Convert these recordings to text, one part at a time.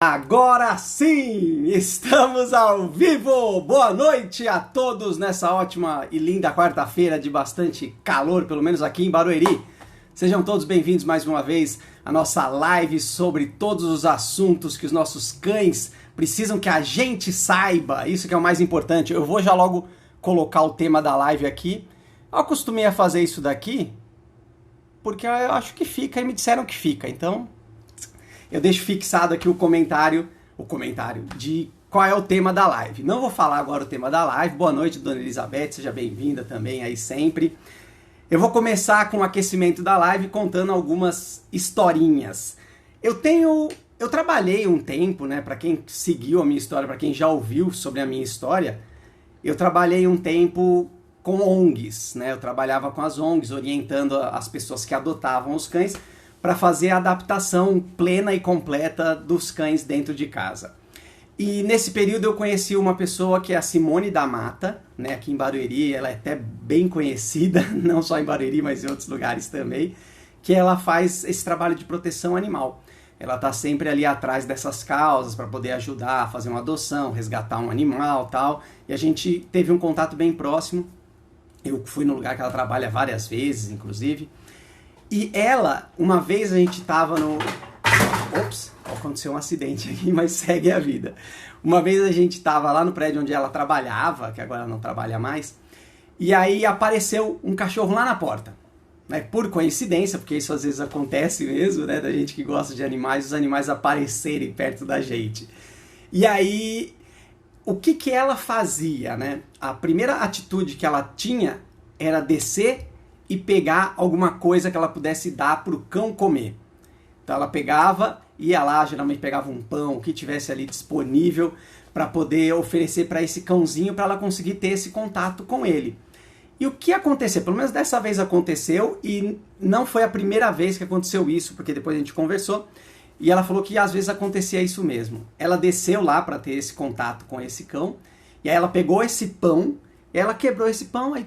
Agora sim, estamos ao vivo! Boa noite a todos nessa ótima e linda quarta-feira de bastante calor, pelo menos aqui em Barueri. Sejam todos bem-vindos mais uma vez à nossa live sobre todos os assuntos que os nossos cães precisam que a gente saiba. Isso que é o mais importante. Eu vou já logo colocar o tema da live aqui. Eu acostumei a fazer isso daqui porque eu acho que fica e me disseram que fica, então eu deixo fixado aqui o comentário de qual é o tema da live. Não vou falar agora o tema da live. Boa noite, dona Elizabeth, seja bem-vinda também aí sempre. Eu vou começar com o aquecimento da live contando algumas historinhas. Eu trabalhei um tempo, né, para quem seguiu a minha história, para quem já ouviu sobre a minha história, eu trabalhei um tempo com ONGs, né? Eu trabalhava com as ONGs, orientando as pessoas que adotavam os cães para fazer a adaptação plena e completa dos cães dentro de casa. E nesse período eu conheci uma pessoa que é a Simone da Mata, né, aqui em Barueri. Ela é até bem conhecida, não só em Barueri, mas em outros lugares também, que ela faz esse trabalho de proteção animal. Ela está sempre ali atrás dessas causas para poder ajudar a fazer uma adoção, resgatar um animal e tal. E a gente teve um contato bem próximo. Eu fui no lugar que ela trabalha várias vezes, inclusive. E ela, uma vez a gente tava no... Ops, aconteceu um acidente aqui, mas segue a vida. Uma vez a gente tava lá no prédio onde ela trabalhava, que agora não trabalha mais, e aí apareceu um cachorro lá na porta. Né? Por coincidência, porque isso às vezes acontece mesmo, né? Da gente que gosta de animais, os animais aparecerem perto da gente. E aí, o que ela fazia, né? A primeira atitude que ela tinha era descer e pegar alguma coisa que ela pudesse dar para o cão comer. Então ela pegava, ia lá, geralmente pegava um pão, o que tivesse ali disponível para poder oferecer para esse cãozinho, para ela conseguir ter esse contato com ele. E o que aconteceu? Pelo menos dessa vez aconteceu, e não foi a primeira vez que aconteceu isso, porque depois a gente conversou, e ela falou que às vezes acontecia isso mesmo. Ela desceu lá para ter esse contato com esse cão, e aí ela pegou esse pão, ela quebrou esse pão, aí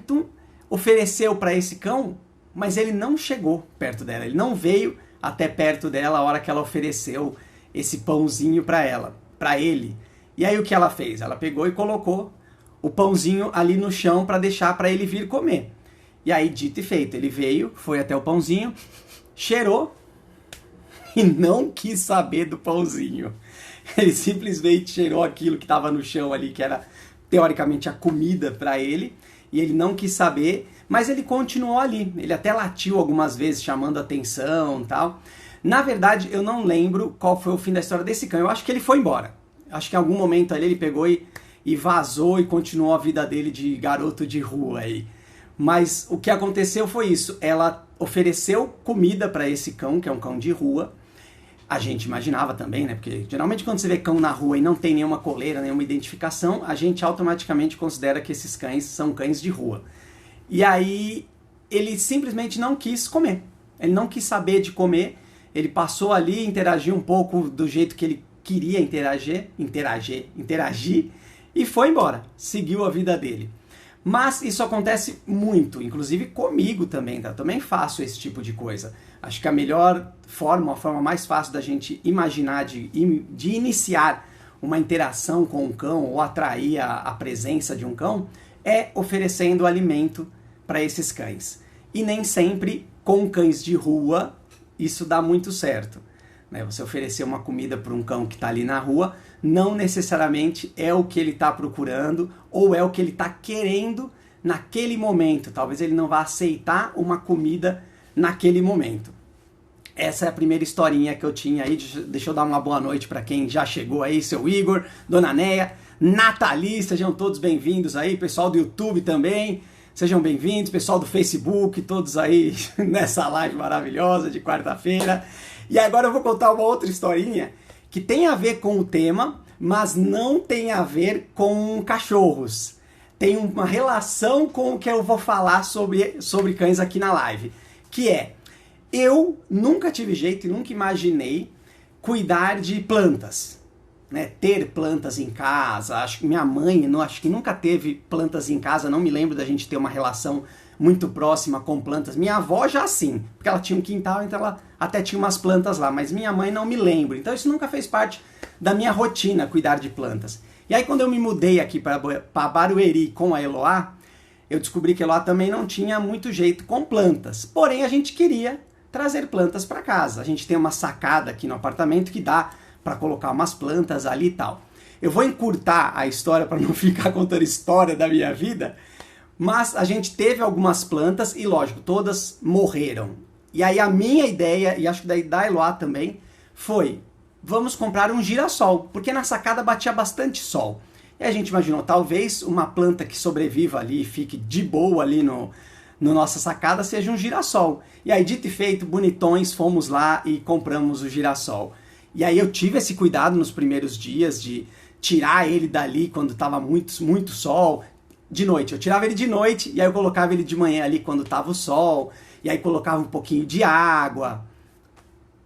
ofereceu para esse cão, mas ele não chegou perto dela, ele não veio até perto dela a hora que ela ofereceu esse pãozinho para ele. E aí o que ela fez? Ela pegou e colocou o pãozinho ali no chão para deixar para ele vir comer. E aí, dito e feito, ele veio, foi até o pãozinho, cheirou e não quis saber do pãozinho. Ele simplesmente cheirou aquilo que estava no chão ali, que era teoricamente a comida para ele, e ele não quis saber, mas ele continuou ali. Ele até latiu algumas vezes, chamando atenção e tal. Na verdade, eu não lembro qual foi o fim da história desse cão. Eu acho que ele foi embora. Acho que em algum momento ali ele pegou e vazou e continuou a vida dele de garoto de rua aí. Mas o que aconteceu foi isso. Ela ofereceu comida para esse cão, que é um cão de rua. A gente imaginava também, né? Porque geralmente quando você vê cão na rua e não tem nenhuma coleira, nenhuma identificação, a gente automaticamente considera que esses cães são cães de rua. E aí ele simplesmente não quis comer. Ele não quis saber de comer. Ele passou ali, interagiu um pouco do jeito que ele queria interagir e foi embora. Seguiu a vida dele. Mas isso acontece muito, inclusive comigo também, tá? Eu também faço esse tipo de coisa. Acho que a melhor forma, a forma mais fácil da gente imaginar de iniciar uma interação com um cão ou atrair a presença de um cão é oferecendo alimento para esses cães. E nem sempre com cães de rua isso dá muito certo. Né? Você oferecer uma comida para um cão que está ali na rua não necessariamente é o que ele está procurando ou é o que ele está querendo naquele momento. Talvez ele não vá aceitar uma comida naquele momento. Essa é a primeira historinha que eu tinha aí. Deixa eu dar uma boa noite para quem já chegou aí, seu Igor, Dona Neia, Nathalie, sejam todos bem-vindos aí, pessoal do YouTube também, sejam bem-vindos, pessoal do Facebook, todos aí nessa live maravilhosa de quarta-feira. E agora eu vou contar uma outra historinha que tem a ver com o tema, mas não tem a ver com cachorros. Tem uma relação com o que eu vou falar sobre cães aqui na live, que é, eu nunca tive jeito e nunca imaginei cuidar de plantas, né? Ter plantas em casa. Acho que minha mãe, acho que nunca teve plantas em casa, não me lembro da gente ter uma relação muito próxima com plantas. Minha avó já sim, porque ela tinha um quintal, então ela até tinha umas plantas lá, mas minha mãe não me lembro. Então isso nunca fez parte da minha rotina, cuidar de plantas. E aí quando eu me mudei aqui para Barueri com a Eloá, eu descobri que a Eloá também não tinha muito jeito com plantas. Porém, a gente queria trazer plantas para casa. A gente tem uma sacada aqui no apartamento que dá para colocar umas plantas ali e tal. Eu vou encurtar a história para não ficar contando a história da minha vida, mas a gente teve algumas plantas e, lógico, todas morreram. E aí a minha ideia, e acho que da Eloá também, foi: vamos comprar um girassol, porque na sacada batia bastante sol. E a gente imaginou, talvez uma planta que sobreviva ali e fique de boa ali no nossa sacada seja um girassol. E aí, dito e feito, bonitões, fomos lá e compramos o girassol. E aí eu tive esse cuidado nos primeiros dias de tirar ele dali quando estava muito sol. De noite, eu tirava ele de noite e aí eu colocava ele de manhã ali quando estava o sol. E aí colocava um pouquinho de água.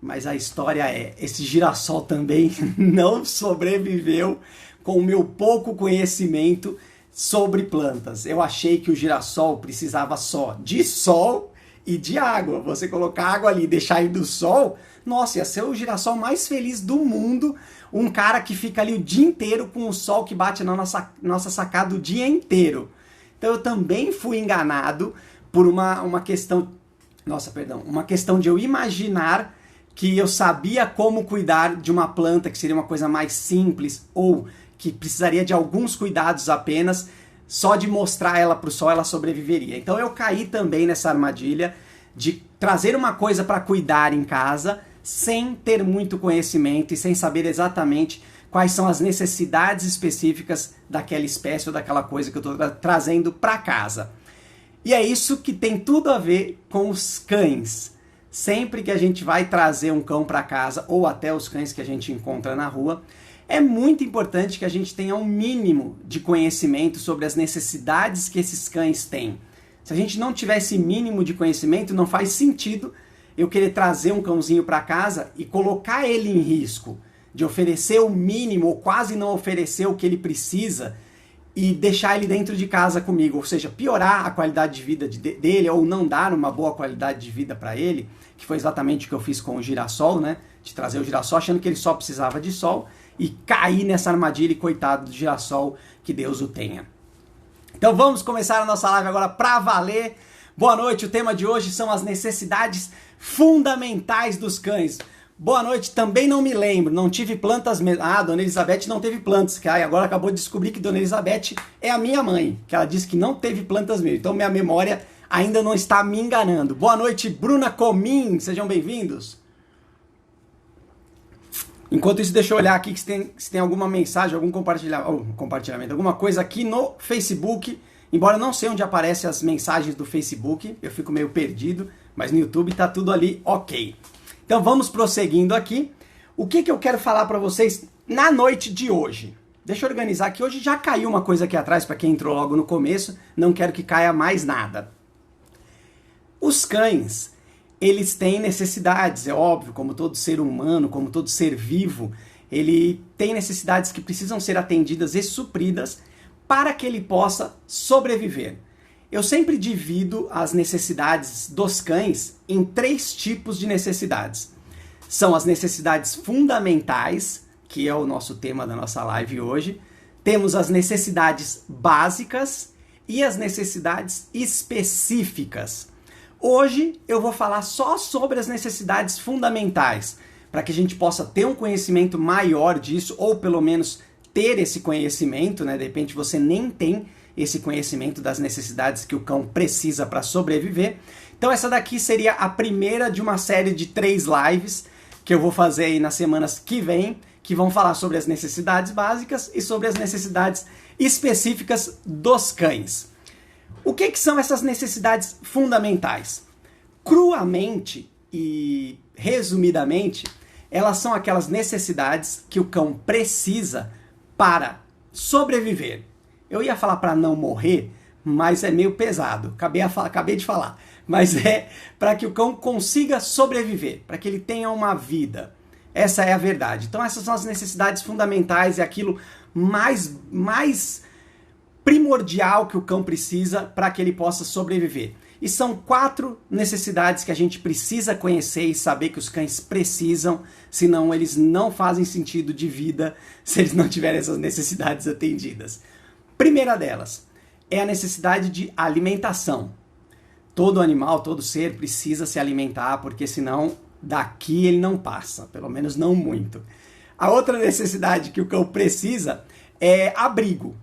Mas a história é, esse girassol também não sobreviveu com o meu pouco conhecimento sobre plantas. Eu achei que o girassol precisava só de sol e de água. Você colocar água ali e deixar ele do sol, nossa, ia ser o girassol mais feliz do mundo. Um cara que fica ali o dia inteiro com o sol que bate na nossa sacada o dia inteiro. Então eu também fui enganado por uma questão... uma questão de eu imaginar que eu sabia como cuidar de uma planta, que seria uma coisa mais simples, ou que precisaria de alguns cuidados apenas, só de mostrar ela para o sol ela sobreviveria. Então eu caí também nessa armadilha de trazer uma coisa para cuidar em casa, sem ter muito conhecimento e sem saber exatamente quais são as necessidades específicas daquela espécie ou daquela coisa que eu estou trazendo para casa. E é isso que tem tudo a ver com os cães. Sempre que a gente vai trazer um cão para casa, ou até os cães que a gente encontra na rua, é muito importante que a gente tenha um mínimo de conhecimento sobre as necessidades que esses cães têm. Se a gente não tiver esse mínimo de conhecimento, não faz sentido eu querer trazer um cãozinho para casa e colocar ele em risco, de oferecer o mínimo ou quase não oferecer o que ele precisa e deixar ele dentro de casa comigo, ou seja, piorar a qualidade de vida dele ou não dar uma boa qualidade de vida para ele, que foi exatamente o que eu fiz com o girassol, né? De trazer o girassol achando que ele só precisava de sol e cair nessa armadilha e coitado do girassol, que Deus o tenha. Então vamos começar a nossa live agora para valer. Boa noite, o tema de hoje são as necessidades fundamentais dos cães. Boa noite, também não me lembro, não tive plantas mesmo. Ah, Dona Elizabeth não teve plantas, que agora acabou de descobrir que Dona Elizabeth é a minha mãe, que ela disse que não teve plantas mesmo. Então minha memória ainda não está me enganando. Boa noite, Bruna Comim, sejam bem-vindos. Enquanto isso, deixa eu olhar aqui se tem alguma mensagem, algum compartilhamento, alguma coisa aqui no Facebook. Embora eu não sei onde aparecem as mensagens do Facebook, eu fico meio perdido, mas no YouTube tá tudo ali ok. Então vamos prosseguindo aqui. O que eu quero falar para vocês na noite de hoje? Deixa eu organizar aqui. Hoje já caiu uma coisa aqui atrás para quem entrou logo no começo. Não quero que caia mais nada. Os cães, eles têm necessidades, é óbvio, como todo ser humano, como todo ser vivo. Ele tem necessidades que precisam ser atendidas e supridas para que ele possa sobreviver. Eu sempre divido as necessidades dos cães em 3 tipos de necessidades. São as necessidades fundamentais, que é o nosso tema da nossa live hoje. Temos as necessidades básicas e as necessidades específicas. Hoje eu vou falar só sobre as necessidades fundamentais, para que a gente possa ter um conhecimento maior disso, ou pelo menos ter esse conhecimento, né? De repente você nem tem esse conhecimento das necessidades que o cão precisa para sobreviver. Então essa daqui seria a primeira de uma série de 3 lives que eu vou fazer aí nas semanas que vem, que vão falar sobre as necessidades básicas e sobre as necessidades específicas dos cães. O que são essas necessidades fundamentais? Cruamente e resumidamente, elas são aquelas necessidades que o cão precisa para sobreviver. Eu ia falar para não morrer, mas é meio pesado. Acabei de falar. Mas é para que o cão consiga sobreviver, para que ele tenha uma vida. Essa é a verdade. Então essas são as necessidades fundamentais, é aquilo mais primordial que o cão precisa para que ele possa sobreviver. E são 4 necessidades que a gente precisa conhecer e saber que os cães precisam, senão eles não fazem sentido de vida se eles não tiverem essas necessidades atendidas. Primeira delas é a necessidade de alimentação. Todo animal, todo ser precisa se alimentar, porque senão daqui ele não passa, pelo menos não muito. A outra necessidade que o cão precisa é abrigo.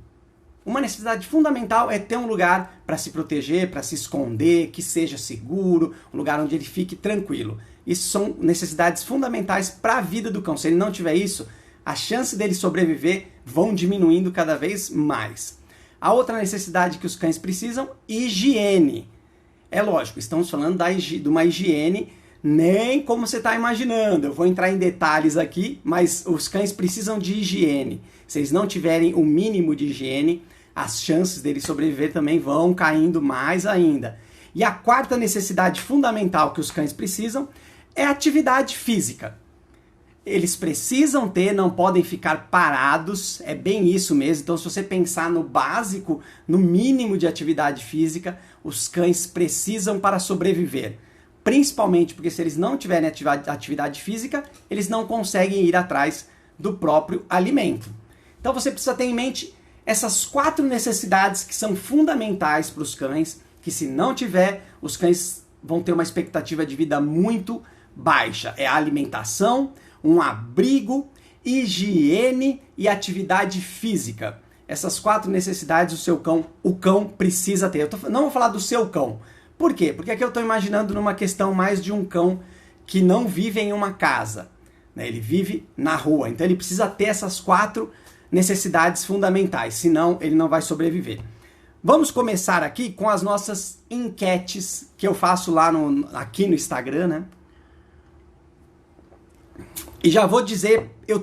Uma necessidade fundamental é ter um lugar para se proteger, para se esconder, que seja seguro, um lugar onde ele fique tranquilo. Isso são necessidades fundamentais para a vida do cão. Se ele não tiver isso, a chance dele sobreviver vão diminuindo cada vez mais. A outra necessidade que os cães precisam, higiene. É lógico, estamos falando de uma higiene nem como você está imaginando. Eu vou entrar em detalhes aqui, mas os cães precisam de higiene. Se eles não tiverem o mínimo de higiene, as chances deles sobreviver também vão caindo mais ainda. E a quarta necessidade fundamental que os cães precisam é atividade física. Eles precisam ter, não podem ficar parados, é bem isso mesmo. Então, se você pensar no básico, no mínimo de atividade física, os cães precisam para sobreviver. Principalmente porque se eles não tiverem atividade física, eles não conseguem ir atrás do próprio alimento. Então você precisa ter em mente essas 4 necessidades que são fundamentais para os cães, que se não tiver, os cães vão ter uma expectativa de vida muito baixa. É a alimentação, um abrigo, higiene e atividade física. Essas 4 necessidades o cão precisa ter. Não vou falar do seu cão. Por quê? Porque aqui eu estou imaginando numa questão mais de um cão que não vive em uma casa, né? Ele vive na rua. Então ele precisa ter essas 4 necessidades fundamentais, senão ele não vai sobreviver. Vamos começar aqui com as nossas enquetes que eu faço lá aqui no Instagram, né? E já vou dizer, eu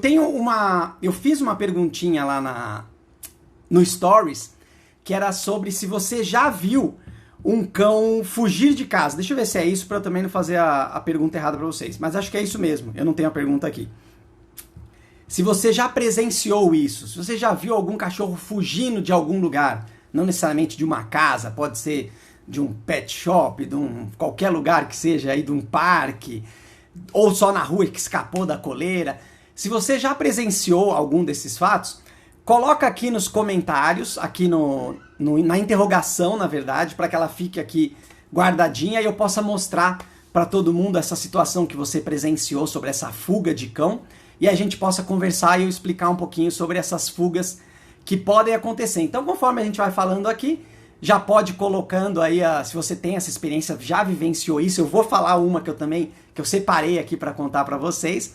fiz uma perguntinha lá no Stories, que era sobre se você já viu um cão fugir de casa. Deixa eu ver se é isso, para eu também não fazer a pergunta errada para vocês. Mas acho que é isso mesmo, eu não tenho a pergunta aqui. Se você já presenciou isso, se você já viu algum cachorro fugindo de algum lugar, não necessariamente de uma casa, pode ser de um pet shop, de qualquer lugar que seja, aí, de um parque, ou só na rua que escapou da coleira. Se você já presenciou algum desses fatos, coloca aqui nos comentários, aqui na interrogação, na verdade, para que ela fique aqui guardadinha e eu possa mostrar para todo mundo essa situação que você presenciou sobre essa fuga de cão e a gente possa conversar e eu explicar um pouquinho sobre essas fugas que podem acontecer. Então, conforme a gente vai falando aqui, já pode ir colocando aí, se você tem essa experiência, já vivenciou isso, eu vou falar uma que eu separei aqui para contar para vocês,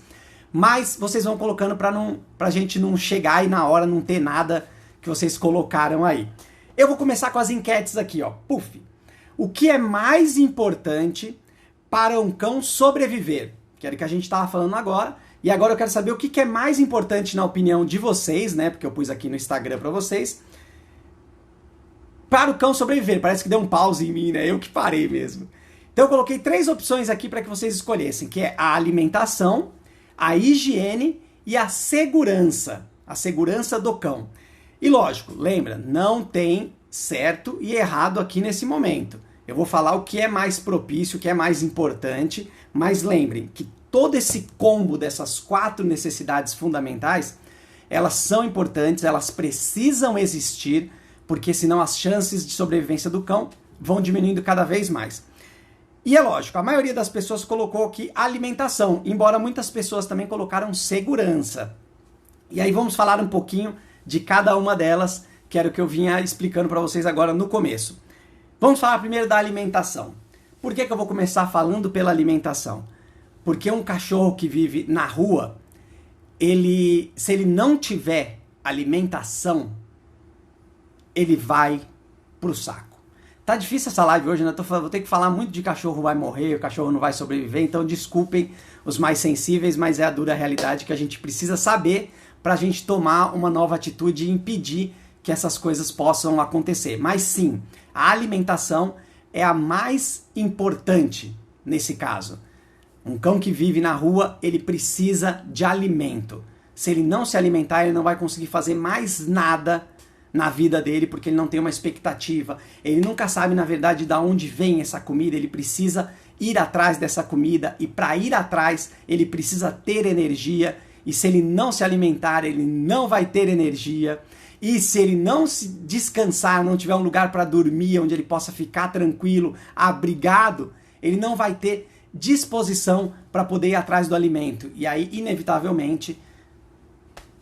mas vocês vão colocando pra gente não chegar e na hora não ter nada que vocês colocaram aí. Eu vou começar com as enquetes aqui, ó. Puf! O que é mais importante para um cão sobreviver? Que era o que a gente estava falando agora. E agora eu quero saber o que é mais importante na opinião de vocês, né? Porque eu pus aqui no Instagram para vocês. Para o cão sobreviver. Parece que deu um pause em mim, né? Eu que parei mesmo. Então eu coloquei 3 opções aqui para que vocês escolhessem, que é a alimentação, a higiene e a segurança do cão. E lógico, lembra, não tem certo e errado aqui nesse momento. Eu vou falar o que é mais propício, o que é mais importante, mas lembrem que todo esse combo dessas 4 necessidades fundamentais, elas são importantes, elas precisam existir, porque senão as chances de sobrevivência do cão vão diminuindo cada vez mais. E é lógico, a maioria das pessoas colocou aqui alimentação, embora muitas pessoas também colocaram segurança. E aí vamos falar um pouquinho de cada uma delas, que era o que eu vinha explicando para vocês agora no começo. Vamos falar primeiro da alimentação. Por que eu vou começar falando pela alimentação? Porque um cachorro que vive na rua, se ele não tiver alimentação, ele vai pro saco. Tá difícil essa live hoje, né? Vou ter que falar muito de cachorro vai morrer, o cachorro não vai sobreviver, então desculpem os mais sensíveis, mas é a dura realidade que a gente precisa saber pra gente tomar uma nova atitude e impedir que essas coisas possam acontecer. Mas sim, a alimentação é a mais importante nesse caso. Um cão que vive na rua, ele precisa de alimento. Se ele não se alimentar, ele não vai conseguir fazer mais nada na vida dele, porque ele não tem uma expectativa. Ele nunca sabe, na verdade, de onde vem essa comida. Ele precisa ir atrás dessa comida, e para ir atrás, ele precisa ter energia, e se ele não se alimentar, ele não vai ter energia. E se ele não se descansar, não tiver um lugar para dormir, onde ele possa ficar tranquilo, abrigado, ele não vai ter disposição para poder ir atrás do alimento. E aí, inevitavelmente,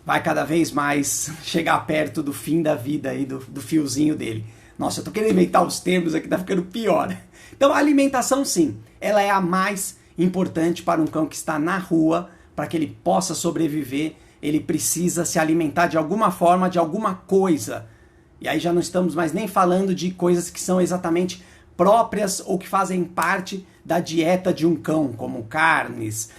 vai cada vez mais chegar perto do fim da vida aí, do fiozinho dele. Nossa, eu tô querendo inventar os termos aqui, tá ficando pior. Então, a alimentação, sim, ela é a mais importante para um cão que está na rua, para que ele possa sobreviver. Ele precisa se alimentar de alguma forma, de alguma coisa. E aí já não estamos mais nem falando de coisas que são exatamente próprias ou que fazem parte da dieta de um cão, como carnes.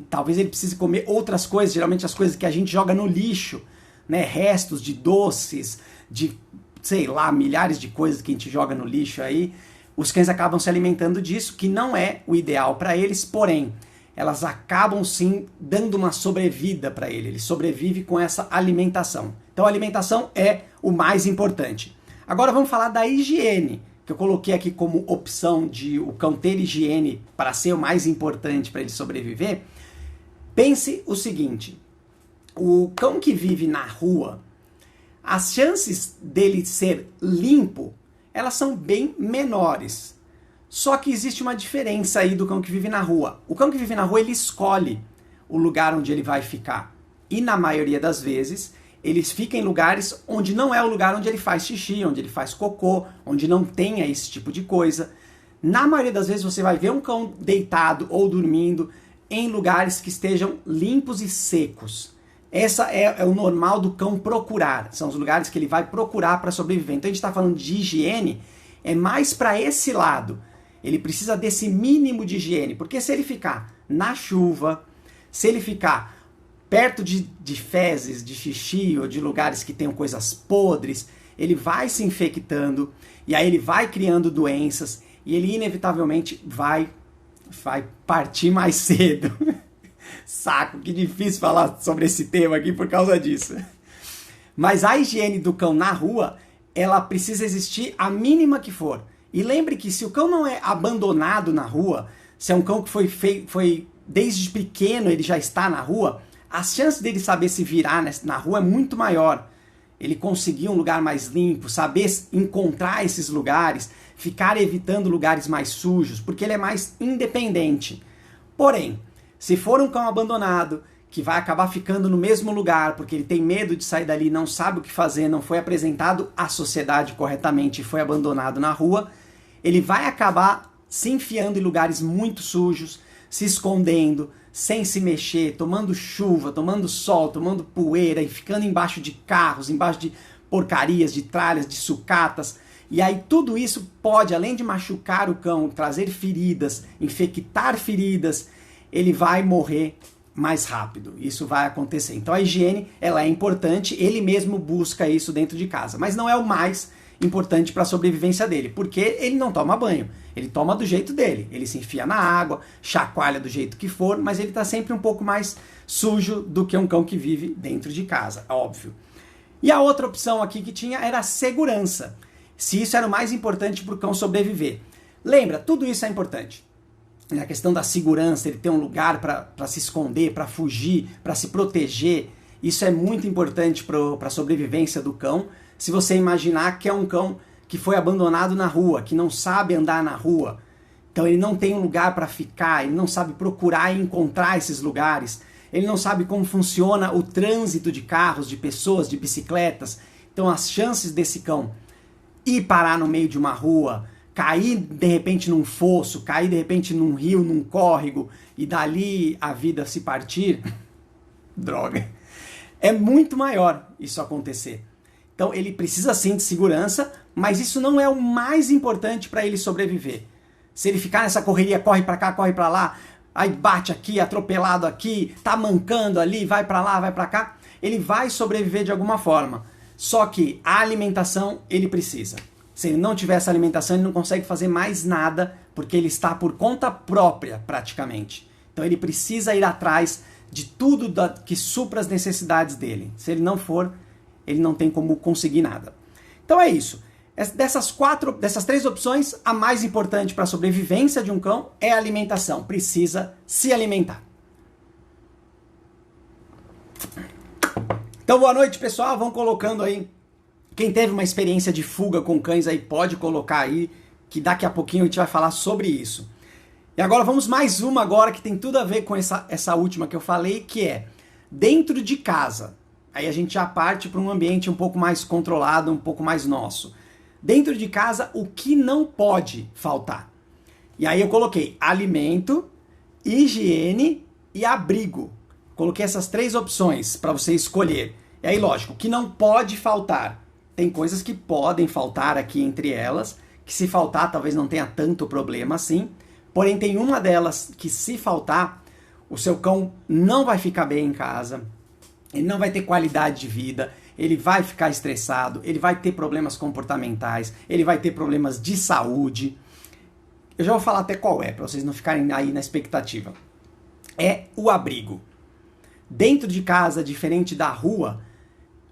Talvez ele precise comer outras coisas, geralmente as coisas que a gente joga no lixo, né? Restos de doces, de, sei lá, milhares de coisas que a gente joga no lixo aí. Os cães acabam se alimentando disso, que não é o ideal para eles, porém, elas acabam sim dando uma sobrevida para ele. Ele sobrevive com essa alimentação. Então a alimentação é o mais importante. Agora vamos falar da higiene, que eu coloquei aqui como opção de o cão ter higiene para ser o mais importante para ele sobreviver. Pense o seguinte, o cão que vive na rua, as chances dele ser limpo, elas são bem menores. Só que existe uma diferença aí do cão que vive na rua. O cão que vive na rua, ele escolhe o lugar onde ele vai ficar. E na maioria das vezes, ele fica em lugares onde não é o lugar onde ele faz xixi, onde ele faz cocô, onde não tenha esse tipo de coisa. Na maioria das vezes, você vai ver um cão deitado ou dormindo em lugares que estejam limpos e secos. Essa é o normal do cão procurar. São os lugares que ele vai procurar para sobreviver. Então a gente está falando de higiene, é mais para esse lado. Ele precisa desse mínimo de higiene, porque se ele ficar na chuva, se ele ficar perto de fezes, de xixi ou de lugares que tenham coisas podres, ele vai se infectando e aí ele vai criando doenças e ele inevitavelmente vai partir mais cedo. Saco, que difícil falar sobre esse tema aqui por causa disso. Mas a higiene do cão na rua, ela precisa existir a mínima que for. E lembre que se o cão não é abandonado na rua, se é um cão que foi desde pequeno ele já está na rua, as chances dele saber se virar na rua é muito maior. Ele conseguir um lugar mais limpo, saber encontrar esses lugares, ficar evitando lugares mais sujos, porque ele é mais independente. Porém, se for um cão abandonado, que vai acabar ficando no mesmo lugar, porque ele tem medo de sair dali, não sabe o que fazer, não foi apresentado à sociedade corretamente e foi abandonado na rua, ele vai acabar se enfiando em lugares muito sujos, se escondendo, sem se mexer, tomando chuva, tomando sol, tomando poeira e ficando embaixo de carros, embaixo de porcarias, de tralhas, de sucatas. E aí tudo isso pode, além de machucar o cão, trazer feridas, infectar feridas, ele vai morrer mais rápido. Isso vai acontecer. Então a higiene, ela é importante, ele mesmo busca isso dentro de casa, mas não é o mais importante para a sobrevivência dele, porque ele não toma banho, ele toma do jeito dele, ele se enfia na água, chacoalha do jeito que for, mas ele está sempre um pouco mais sujo do que um cão que vive dentro de casa, óbvio. E a outra opção aqui que tinha era a segurança, se isso era o mais importante para o cão sobreviver. Lembra, tudo isso é importante. A questão da segurança, ele ter um lugar para se esconder, para fugir, para se proteger, isso é muito importante para a sobrevivência do cão. Se você imaginar que é um cão que foi abandonado na rua, que não sabe andar na rua, então ele não tem um lugar para ficar, ele não sabe procurar e encontrar esses lugares, ele não sabe como funciona o trânsito de carros, de pessoas, de bicicletas. Então as chances desse cão ir parar no meio de uma rua, cair de repente num fosso, cair de repente num rio, num córrego e dali a vida se partir, droga, é muito maior isso acontecer. Então ele precisa sim de segurança, mas isso não é o mais importante para ele sobreviver. Se ele ficar nessa correria, corre para cá, corre para lá, aí bate aqui, atropelado aqui, tá mancando ali, vai para lá, vai para cá, ele vai sobreviver de alguma forma. Só que a alimentação ele precisa. Se ele não tiver essa alimentação, ele não consegue fazer mais nada, porque ele está por conta própria, praticamente. Então ele precisa ir atrás de tudo que supra as necessidades dele. Se ele não for, ele não tem como conseguir nada. Então é isso. Dessas 3 opções, a mais importante para a sobrevivência de um cão é a alimentação. Precisa se alimentar. Então, boa noite, pessoal. Vão colocando aí. Quem teve uma experiência de fuga com cães aí, pode colocar aí, que daqui a pouquinho a gente vai falar sobre isso. E agora vamos mais uma agora que tem tudo a ver com essa última que eu falei, que é dentro de casa. Aí a gente já parte para um ambiente um pouco mais controlado, um pouco mais nosso. Dentro de casa, o que não pode faltar? E aí eu coloquei alimento, higiene e abrigo. Coloquei essas 3 opções para você escolher. E aí, lógico, o que não pode faltar? Tem coisas que podem faltar aqui entre elas, que se faltar talvez não tenha tanto problema assim. Porém, tem uma delas que se faltar, o seu cão não vai ficar bem em casa, ele não vai ter qualidade de vida, ele vai ficar estressado, ele vai ter problemas comportamentais, ele vai ter problemas de saúde. Eu já vou falar até qual é, para vocês não ficarem aí na expectativa. É o abrigo. Dentro de casa, diferente da rua,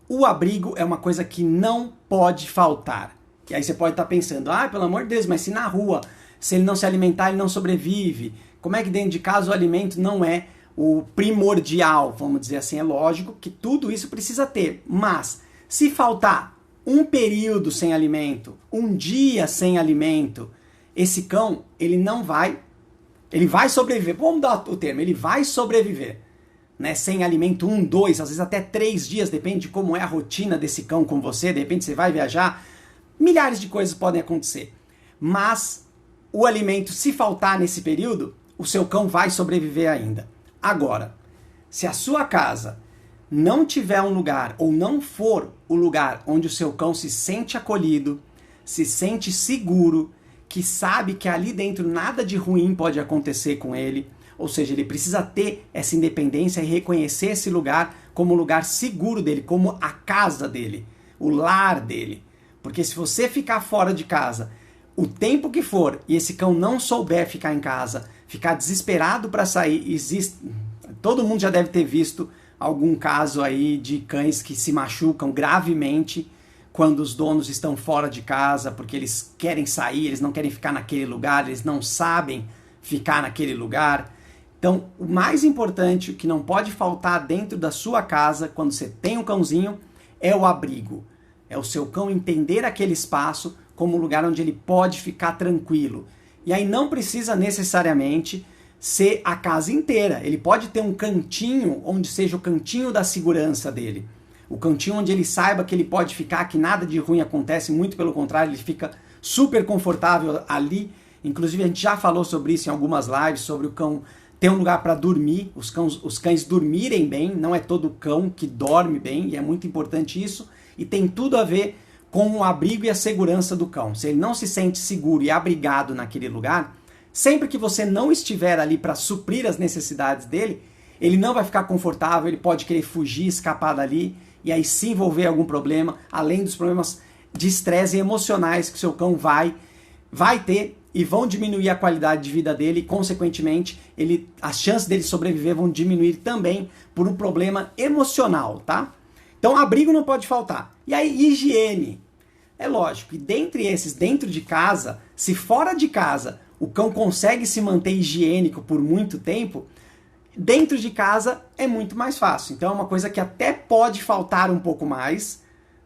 o abrigo é uma coisa que não pode faltar. E aí você pode estar pensando, pelo amor de Deus, mas se na rua, se ele não se alimentar, ele não sobrevive. Como é que dentro de casa o alimento não é o primordial, vamos dizer assim? É lógico que tudo isso precisa ter, mas se faltar um período sem alimento, um dia sem alimento, esse cão, ele vai sobreviver. Vamos dar o termo, ele vai sobreviver, né? Sem alimento 1, 2, às vezes até 3 dias, depende de como é a rotina desse cão com você, de repente você vai viajar, milhares de coisas podem acontecer. Mas o alimento, se faltar nesse período, o seu cão vai sobreviver ainda. Agora, se a sua casa não tiver um lugar, ou não for o lugar onde o seu cão se sente acolhido, se sente seguro, que sabe que ali dentro nada de ruim pode acontecer com ele, ou seja, ele precisa ter essa independência e reconhecer esse lugar como o lugar seguro dele, como a casa dele, o lar dele. Porque se você ficar fora de casa, o tempo que for, e esse cão não souber ficar em casa, ficar desesperado para sair, todo mundo já deve ter visto algum caso aí de cães que se machucam gravemente quando os donos estão fora de casa, porque eles querem sair, eles não querem ficar naquele lugar, eles não sabem ficar naquele lugar. Então, o mais importante, o que não pode faltar dentro da sua casa, quando você tem um cãozinho, é o abrigo. É o seu cão entender aquele espaço como um lugar onde ele pode ficar tranquilo. E aí não precisa necessariamente ser a casa inteira. Ele pode ter um cantinho onde seja o cantinho da segurança dele. O cantinho onde ele saiba que ele pode ficar, que nada de ruim acontece, muito pelo contrário, ele fica super confortável ali. Inclusive a gente já falou sobre isso em algumas lives, sobre o cão ter um lugar para dormir, os cães dormirem bem, não é todo cão que dorme bem, e é muito importante isso, e tem tudo a ver com o abrigo e a segurança do cão. Se ele não se sente seguro e abrigado naquele lugar, sempre que você não estiver ali para suprir as necessidades dele, ele não vai ficar confortável, ele pode querer fugir, escapar dali, e aí se envolver em algum problema, além dos problemas de estresse emocionais que o seu cão vai ter, e vão diminuir a qualidade de vida dele, e consequentemente, as chances dele sobreviver vão diminuir também por um problema emocional, tá? Então, abrigo não pode faltar. E aí, higiene. É lógico, e dentre esses, dentro de casa, se fora de casa o cão consegue se manter higiênico por muito tempo, dentro de casa é muito mais fácil. Então é uma coisa que até pode faltar um pouco mais,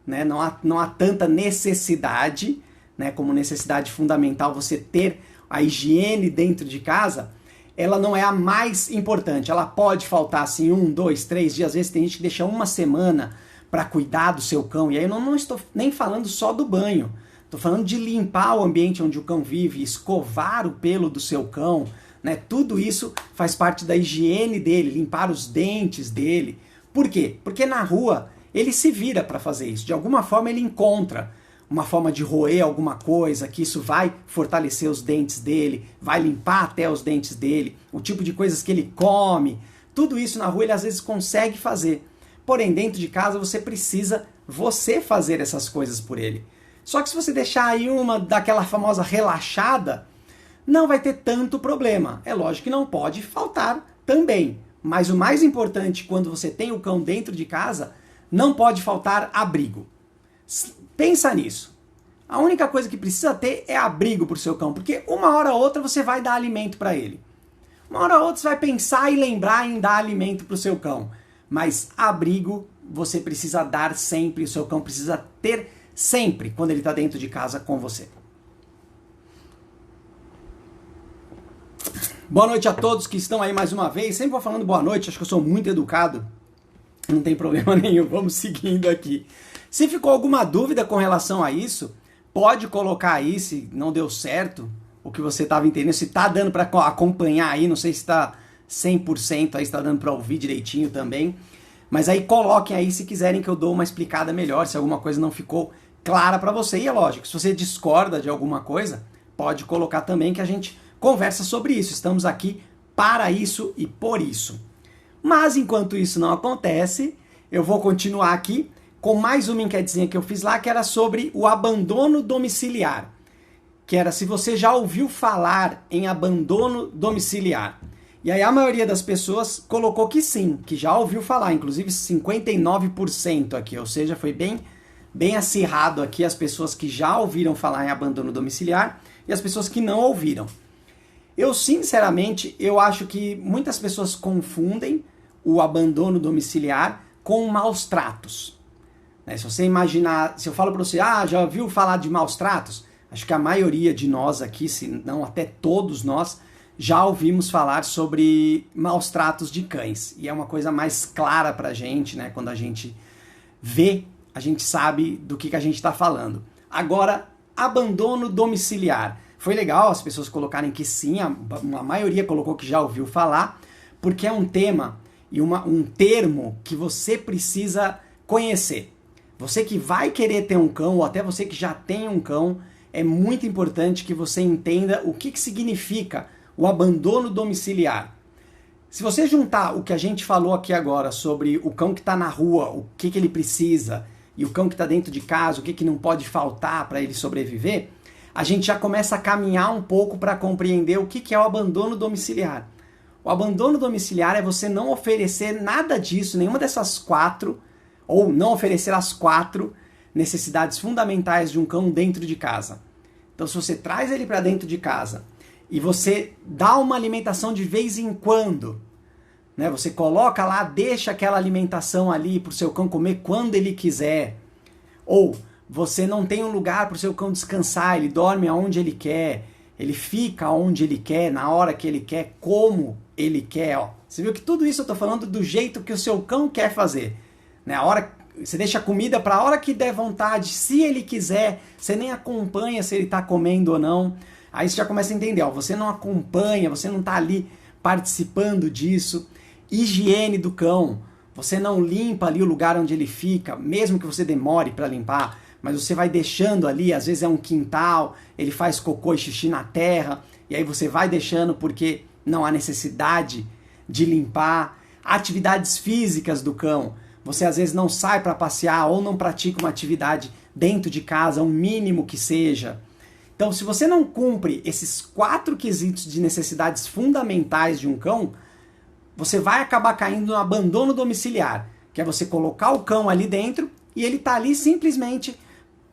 né? Não há tanta necessidade, né? Como necessidade fundamental você ter a higiene dentro de casa, ela não é a mais importante. Ela pode faltar assim 1, 2, 3 dias, às vezes tem gente que deixa uma semana para cuidar do seu cão, e aí eu não estou nem falando só do banho, estou falando de limpar o ambiente onde o cão vive, escovar o pelo do seu cão, né? Tudo isso faz parte da higiene dele, limpar os dentes dele. Por quê? Porque na rua ele se vira para fazer isso, de alguma forma ele encontra uma forma de roer alguma coisa, que isso vai fortalecer os dentes dele, vai limpar até os dentes dele, o tipo de coisas que ele come, tudo isso na rua ele às vezes consegue fazer. Porém, dentro de casa você precisa fazer essas coisas por ele. Só que se você deixar aí uma daquela famosa relaxada, não vai ter tanto problema. É lógico que não pode faltar também. Mas o mais importante quando você tem o cão dentro de casa, não pode faltar abrigo. Pensa nisso. A única coisa que precisa ter é abrigo para o seu cão, porque uma hora ou outra você vai dar alimento para ele. Uma hora ou outra você vai pensar e lembrar em dar alimento para o seu cão. Mas abrigo você precisa dar sempre, o seu cão precisa ter sempre quando ele está dentro de casa com você. Boa noite a todos que estão aí mais uma vez. Sempre vou falando boa noite, acho que eu sou muito educado. Não tem problema nenhum, vamos seguindo aqui. Se ficou alguma dúvida com relação a isso, pode colocar aí se não deu certo o que você estava entendendo, se está dando para acompanhar aí, não sei se está 100% aí, se está dando para ouvir direitinho também. Mas aí coloquem aí se quiserem que eu dou uma explicada melhor, se alguma coisa não ficou clara para você. E é lógico, se você discorda de alguma coisa, pode colocar também que a gente conversa sobre isso. Estamos aqui para isso e por isso. Mas enquanto isso não acontece, eu vou continuar aqui com mais uma enquetezinha que eu fiz lá, que era sobre o abandono domiciliar. Que era se você já ouviu falar em abandono domiciliar. E aí a maioria das pessoas colocou que sim, que já ouviu falar, inclusive 59% aqui, ou seja, foi bem acirrado aqui as pessoas que já ouviram falar em abandono domiciliar e as pessoas que não ouviram. Eu, sinceramente, eu acho que muitas pessoas confundem o abandono domiciliar com maus tratos. Se você imaginar, se eu falo para você, já ouviu falar de maus tratos? Acho que a maioria de nós aqui, se não até todos nós, já ouvimos falar sobre maus tratos de cães. E é uma coisa mais clara pra gente, né? Quando a gente vê, a gente sabe do que a gente está falando. Agora, abandono domiciliar. Foi legal as pessoas colocarem que sim, a maioria colocou que já ouviu falar, porque é um tema e um termo que você precisa conhecer. Você que vai querer ter um cão, ou até você que já tem um cão, é muito importante que você entenda o que significa o abandono domiciliar. Se você juntar o que a gente falou aqui agora sobre o cão que está na rua, o que ele precisa, e o cão que está dentro de casa, o que não pode faltar para ele sobreviver, a gente já começa a caminhar um pouco para compreender o que é o abandono domiciliar. O abandono domiciliar é você não oferecer nada disso, nenhuma dessas 4, ou não oferecer as 4 necessidades fundamentais de um cão dentro de casa. Então, se você traz ele para dentro de casa e você dá uma alimentação de vez em quando, né? Você coloca lá, deixa aquela alimentação ali para o seu cão comer quando ele quiser, ou você não tem um lugar para o seu cão descansar, ele dorme aonde ele quer, ele fica onde ele quer, na hora que ele quer, como ele quer. Ó. Você viu que tudo isso eu estou falando do jeito que o seu cão quer fazer. Né? A hora, você deixa a comida para a hora que der vontade, se ele quiser, você nem acompanha se ele está comendo ou não. Aí você já começa a entender, ó, você não acompanha, você não está ali participando disso. Higiene do cão, você não limpa ali o lugar onde ele fica, mesmo que você demore para limpar, mas você vai deixando ali, às vezes é um quintal, ele faz cocô e xixi na terra, e aí você vai deixando porque não há necessidade de limpar. Atividades físicas do cão, você às vezes não sai para passear ou não pratica uma atividade dentro de casa, um mínimo que seja. Então, se você não cumpre esses 4 quesitos de necessidades fundamentais de um cão, você vai acabar caindo no abandono domiciliar, que é você colocar o cão ali dentro e ele tá ali simplesmente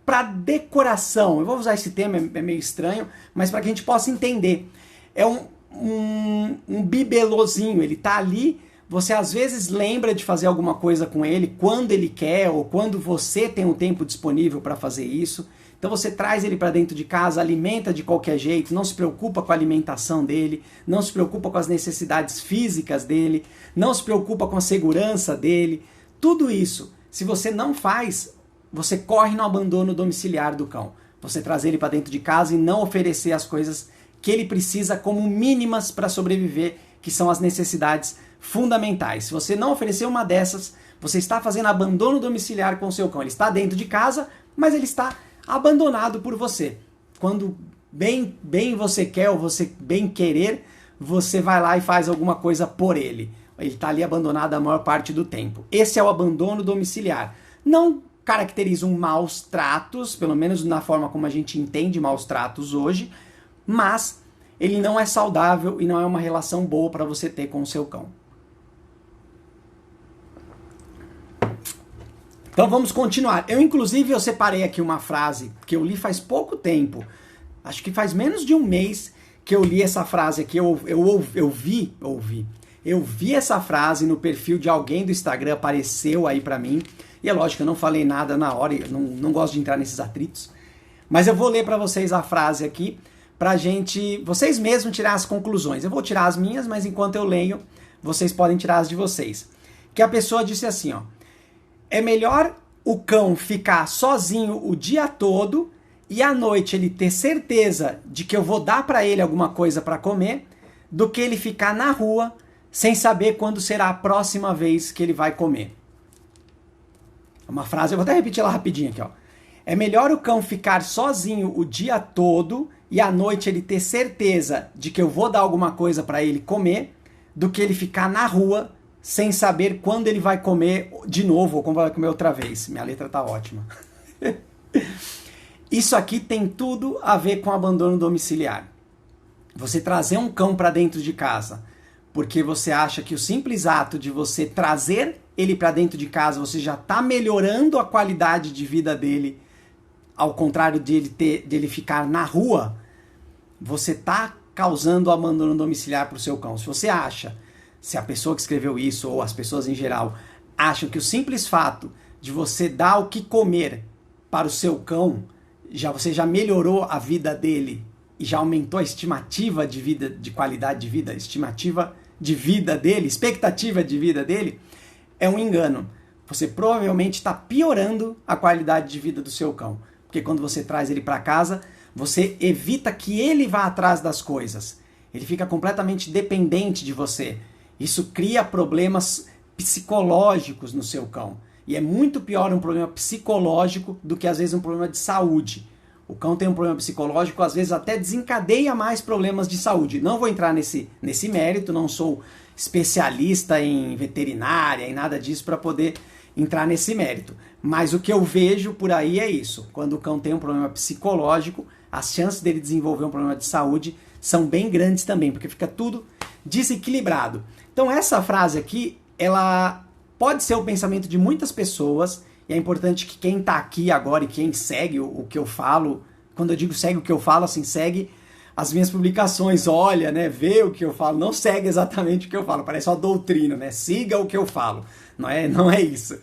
para decoração. Eu vou usar esse termo, é meio estranho, mas para que a gente possa entender. É um bibelozinho, ele tá ali, você às vezes lembra de fazer alguma coisa com ele quando ele quer ou quando você tem um tempo disponível para fazer isso. Então você traz ele para dentro de casa, alimenta de qualquer jeito, não se preocupa com a alimentação dele, não se preocupa com as necessidades físicas dele, não se preocupa com a segurança dele. Tudo isso, se você não faz, você corre no abandono domiciliar do cão. Você traz ele para dentro de casa e não oferecer as coisas que ele precisa como mínimas para sobreviver, que são as necessidades fundamentais. Se você não oferecer uma dessas, você está fazendo abandono domiciliar com o seu cão. Ele está dentro de casa, mas ele está abandonado por você. Quando bem você quer ou você bem querer, você vai lá e faz alguma coisa por ele. Ele está ali abandonado a maior parte do tempo. Esse é o abandono domiciliar. Não caracteriza um maus tratos, pelo menos na forma como a gente entende maus tratos hoje, mas ele não é saudável e não é uma relação boa para você ter com o seu cão. Então vamos continuar. Eu separei aqui uma frase que eu li faz pouco tempo. Acho que faz menos de um mês que eu li essa frase aqui. Eu vi essa frase no perfil de alguém do Instagram, apareceu aí pra mim. E é lógico, eu não falei nada na hora, eu não gosto de entrar nesses atritos. Mas eu vou ler pra vocês a frase aqui, pra gente, vocês mesmos tirar as conclusões. Eu vou tirar as minhas, mas enquanto eu leio, vocês podem tirar as de vocês. Que a pessoa disse assim, ó. É melhor o cão ficar sozinho o dia todo e à noite ele ter certeza de que eu vou dar pra ele alguma coisa pra comer, do que ele ficar na rua sem saber quando será a próxima vez que ele vai comer. Uma frase, eu vou até repetir ela rapidinho aqui, ó. É melhor o cão ficar sozinho o dia todo e à noite ele ter certeza de que eu vou dar alguma coisa para ele comer, do que ele ficar na rua sem saber quando ele vai comer de novo ou quando vai comer outra vez. Minha letra tá ótima. Isso aqui tem tudo a ver com abandono domiciliar. Você trazer um cão para dentro de casa porque você acha que o simples ato de você trazer ele para dentro de casa, você já está melhorando a qualidade de vida dele, ao contrário de ele ficar na rua, você está causando abandono domiciliar para o seu cão. Se você acha, se a pessoa que escreveu isso, ou as pessoas em geral, acham que o simples fato de você dar o que comer para o seu cão, você já melhorou a vida dele e já aumentou a estimativa de vida, de qualidade de vida, estimativa de vida dele, expectativa de vida dele, é um engano. Você provavelmente está piorando a qualidade de vida do seu cão. Porque quando você traz ele para casa, você evita que ele vá atrás das coisas. Ele fica completamente dependente de você. Isso cria problemas psicológicos no seu cão. E é muito pior um problema psicológico do que às vezes um problema de saúde. O cão tem um problema psicológico, às vezes até desencadeia mais problemas de saúde. Não vou entrar nesse mérito, não sou especialista em veterinária, em nada disso para poder entrar nesse mérito. Mas o que eu vejo por aí é isso. Quando o cão tem um problema psicológico, as chances dele desenvolver um problema de saúde são bem grandes também, porque fica tudo desequilibrado. Então essa frase aqui, ela pode ser o pensamento de muitas pessoas, e é importante que quem está aqui agora e quem segue o que eu falo, quando eu digo segue o que eu falo, assim, segue as minhas publicações, olha, né, vê o que eu falo, não segue exatamente o que eu falo, parece uma doutrina, né, siga o que eu falo, não é isso.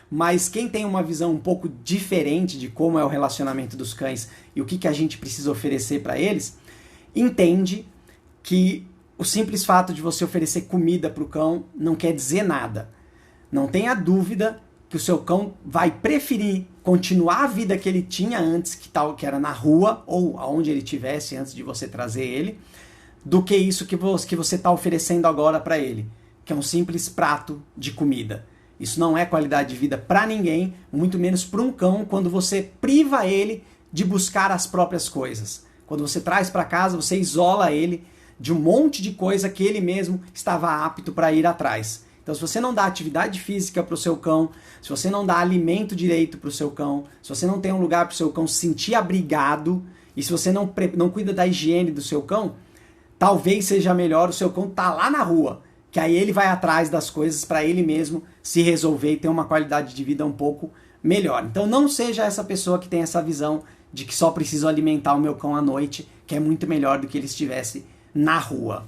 Mas quem tem uma visão um pouco diferente de como é o relacionamento dos cães e o que a gente precisa oferecer para eles, entende que o simples fato de você oferecer comida para o cão não quer dizer nada. Não tenha dúvida que o seu cão vai preferir continuar a vida que ele tinha antes, que era na rua ou aonde ele estivesse antes de você trazer ele, do que isso que você está oferecendo agora para ele, que é um simples prato de comida. Isso não é qualidade de vida para ninguém, muito menos para um cão, quando você priva ele de buscar as próprias coisas. Quando você traz para casa, você isola ele de um monte de coisa que ele mesmo estava apto para ir atrás. Então, se você não dá atividade física para o seu cão, se você não dá alimento direito para o seu cão, se você não tem um lugar para o seu cão se sentir abrigado, e se você não cuida da higiene do seu cão, talvez seja melhor o seu cão estar lá na rua, que aí ele vai atrás das coisas para ele mesmo se resolver e ter uma qualidade de vida um pouco melhor. Então, não seja essa pessoa que tem essa visão de que só preciso alimentar o meu cão à noite, que é muito melhor do que ele estivesse na rua.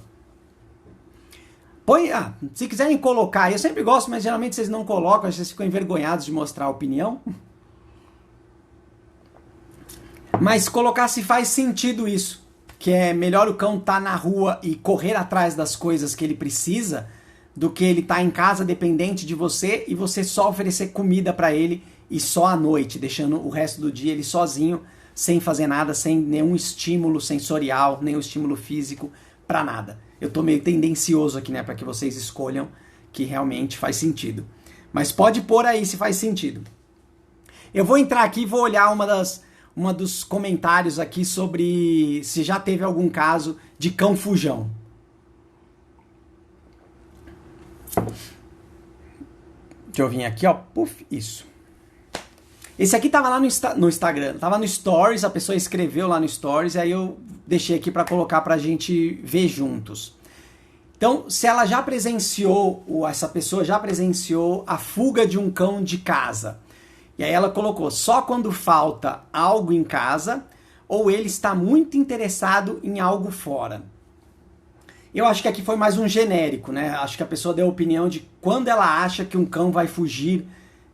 Se quiserem colocar, eu sempre gosto, mas geralmente vocês não colocam, vocês ficam envergonhados de mostrar a opinião. Mas colocar se faz sentido isso, que é melhor o cão estar na rua e correr atrás das coisas que ele precisa, do que ele estar em casa dependente de você e você só oferecer comida para ele e só à noite, deixando o resto do dia ele sozinho, sem fazer nada, sem nenhum estímulo sensorial, nenhum estímulo físico, para nada. Eu tô meio tendencioso aqui, né, para que vocês escolham que realmente faz sentido. Mas pode pôr aí se faz sentido. Eu vou entrar aqui e vou olhar uma dos comentários aqui sobre se já teve algum caso de cão fujão. Deixa eu vir aqui, ó. Puf, isso. Esse aqui tava lá no Instagram, tava no Stories, a pessoa escreveu lá no Stories, e aí eu deixei aqui para colocar pra gente ver juntos. Então, se ela já presenciou, ou essa pessoa já presenciou a fuga de um cão de casa, E aí ela colocou, só quando falta algo em casa ou ele está muito interessado em algo fora. Eu acho que aqui foi mais um genérico, né? Acho que a pessoa deu a opinião de quando ela acha que um cão vai fugir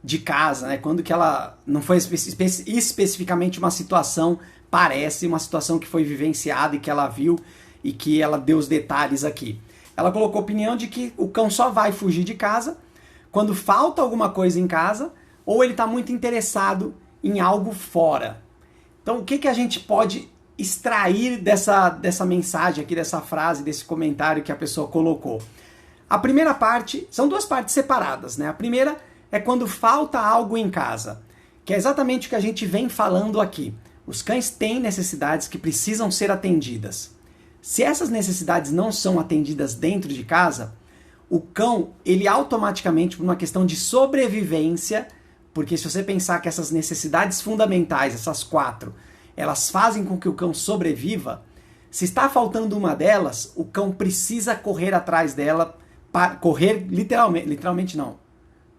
de casa, né? Quando que ela... Não foi especificamente uma situação, parece uma situação que foi vivenciada e que ela viu e que ela deu os detalhes aqui. Ela colocou a opinião de que o cão só vai fugir de casa quando falta alguma coisa em casa ou ele está muito interessado em algo fora. Então, o que a gente pode extrair dessa mensagem aqui, dessa frase, desse comentário que a pessoa colocou? A primeira parte, são duas partes separadas, né? A primeira é quando falta algo em casa, que é exatamente o que a gente vem falando aqui. Os cães têm necessidades que precisam ser atendidas. Se essas necessidades não são atendidas dentro de casa, o cão, ele automaticamente, por uma questão de sobrevivência, porque se você pensar que essas necessidades fundamentais, essas 4, elas fazem com que o cão sobreviva, se está faltando uma delas, o cão precisa correr atrás dela, correr literalmente não,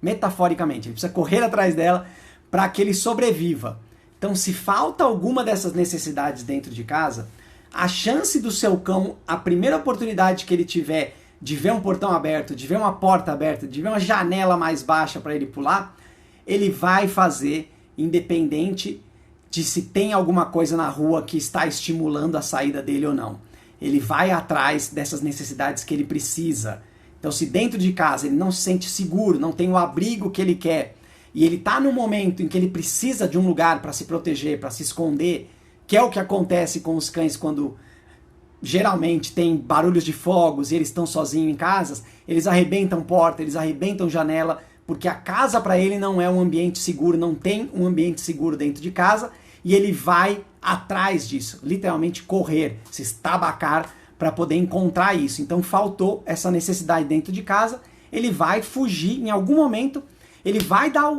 metaforicamente, ele precisa correr atrás dela para que ele sobreviva. Então, se falta alguma dessas necessidades dentro de casa, a chance do seu cão, a primeira oportunidade que ele tiver de ver um portão aberto, de ver uma porta aberta, de ver uma janela mais baixa para ele pular, ele vai fazer, independente de se tem alguma coisa na rua que está estimulando a saída dele ou não. Ele vai atrás dessas necessidades que ele precisa. Então, se dentro de casa ele não se sente seguro, não tem o abrigo que ele quer, e ele está no momento em que ele precisa de um lugar para se proteger, para se esconder, que é o que acontece com os cães quando geralmente tem barulhos de fogos e eles estão sozinhos em casas, eles arrebentam porta, eles arrebentam janela, porque a casa para ele não é um ambiente seguro, não tem um ambiente seguro dentro de casa, e ele vai atrás disso, literalmente correr, se estabacar para poder encontrar isso. Então faltou essa necessidade dentro de casa, ele vai fugir em algum momento, ele vai dar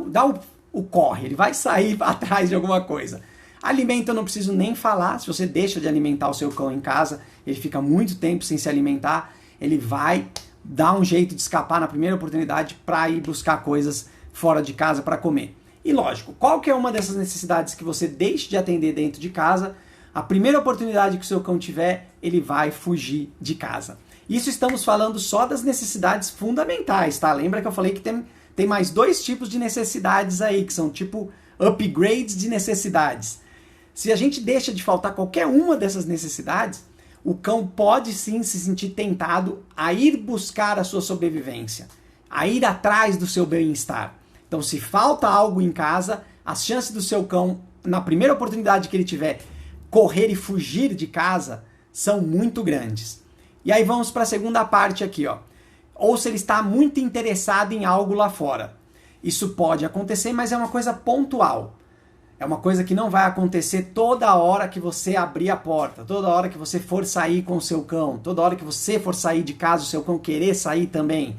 o corre, ele vai sair atrás de alguma coisa. Alimento eu não preciso nem falar, se você deixa de alimentar o seu cão em casa, ele fica muito tempo sem se alimentar, ele vai dar um jeito de escapar na primeira oportunidade para ir buscar coisas fora de casa para comer. E lógico, qual que é uma dessas necessidades que você deixa de atender dentro de casa, a primeira oportunidade que o seu cão tiver, ele vai fugir de casa. Isso estamos falando só das necessidades fundamentais, tá? Lembra que eu falei que tem mais 2 tipos de necessidades aí, que são tipo upgrades de necessidades. Se a gente deixa de faltar qualquer uma dessas necessidades, o cão pode sim se sentir tentado a ir buscar a sua sobrevivência, a ir atrás do seu bem-estar. Então, se falta algo em casa, as chances do seu cão, na primeira oportunidade que ele tiver, correr e fugir de casa são muito grandes. E aí vamos para a segunda parte aqui, ó. Ou se ele está muito interessado em algo lá fora. Isso pode acontecer, mas é uma coisa pontual. É uma coisa que não vai acontecer toda hora que você abrir a porta, toda hora que você for sair com o seu cão, toda hora que você for sair de casa, o seu cão querer sair também.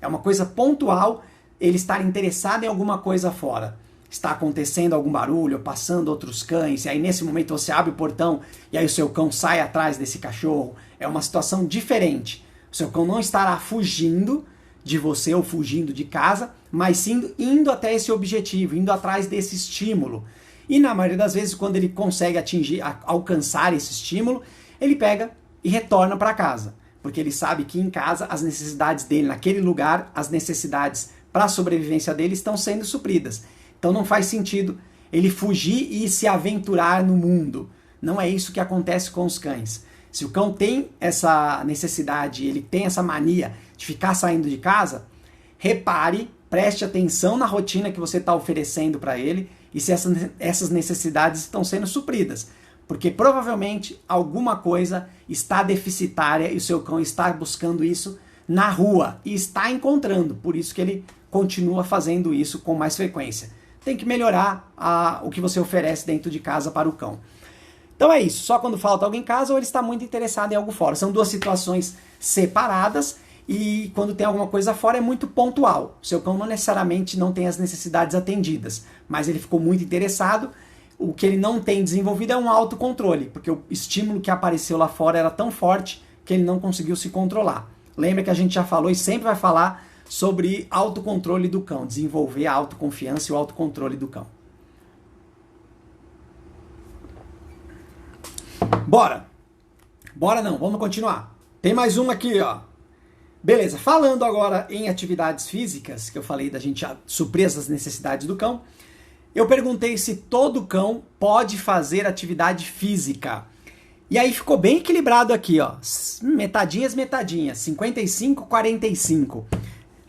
É uma coisa pontual ele estar interessado em alguma coisa fora. Está acontecendo algum barulho, passando outros cães, e aí nesse momento você abre o portão e aí o seu cão sai atrás desse cachorro. É uma situação diferente. O seu cão não estará fugindo de você ou fugindo de casa, mas sim indo até esse objetivo, indo atrás desse estímulo. E na maioria das vezes, quando ele consegue alcançar esse estímulo, ele pega e retorna para casa. Porque ele sabe que em casa as necessidades dele, naquele lugar, as necessidades para a sobrevivência dele estão sendo supridas. Então não faz sentido ele fugir e se aventurar no mundo. Não é isso que acontece com os cães. Se o cão tem essa necessidade, ele tem essa mania de ficar saindo de casa, repare, preste atenção na rotina que você está oferecendo para ele e se essas necessidades estão sendo supridas. Porque provavelmente alguma coisa está deficitária e o seu cão está buscando isso na rua e está encontrando. Por isso que ele continua fazendo isso com mais frequência. Tem que melhorar o que você oferece dentro de casa para o cão. Então é isso, só quando falta alguém em casa ou ele está muito interessado em algo fora. São 2 situações separadas e quando tem alguma coisa fora é muito pontual. O seu cão não necessariamente não tem as necessidades atendidas, mas ele ficou muito interessado. O que ele não tem desenvolvido é um autocontrole, porque o estímulo que apareceu lá fora era tão forte que ele não conseguiu se controlar. Lembra que a gente já falou e sempre vai falar sobre autocontrole do cão, desenvolver a autoconfiança e o autocontrole do cão. Bora! Bora não, vamos continuar. Tem mais uma aqui, ó. Beleza, falando agora em atividades físicas, que eu falei da gente suprir as necessidades do cão, eu perguntei se todo cão pode fazer atividade física. E aí ficou bem equilibrado aqui, ó. Metadinhas, 55, 45.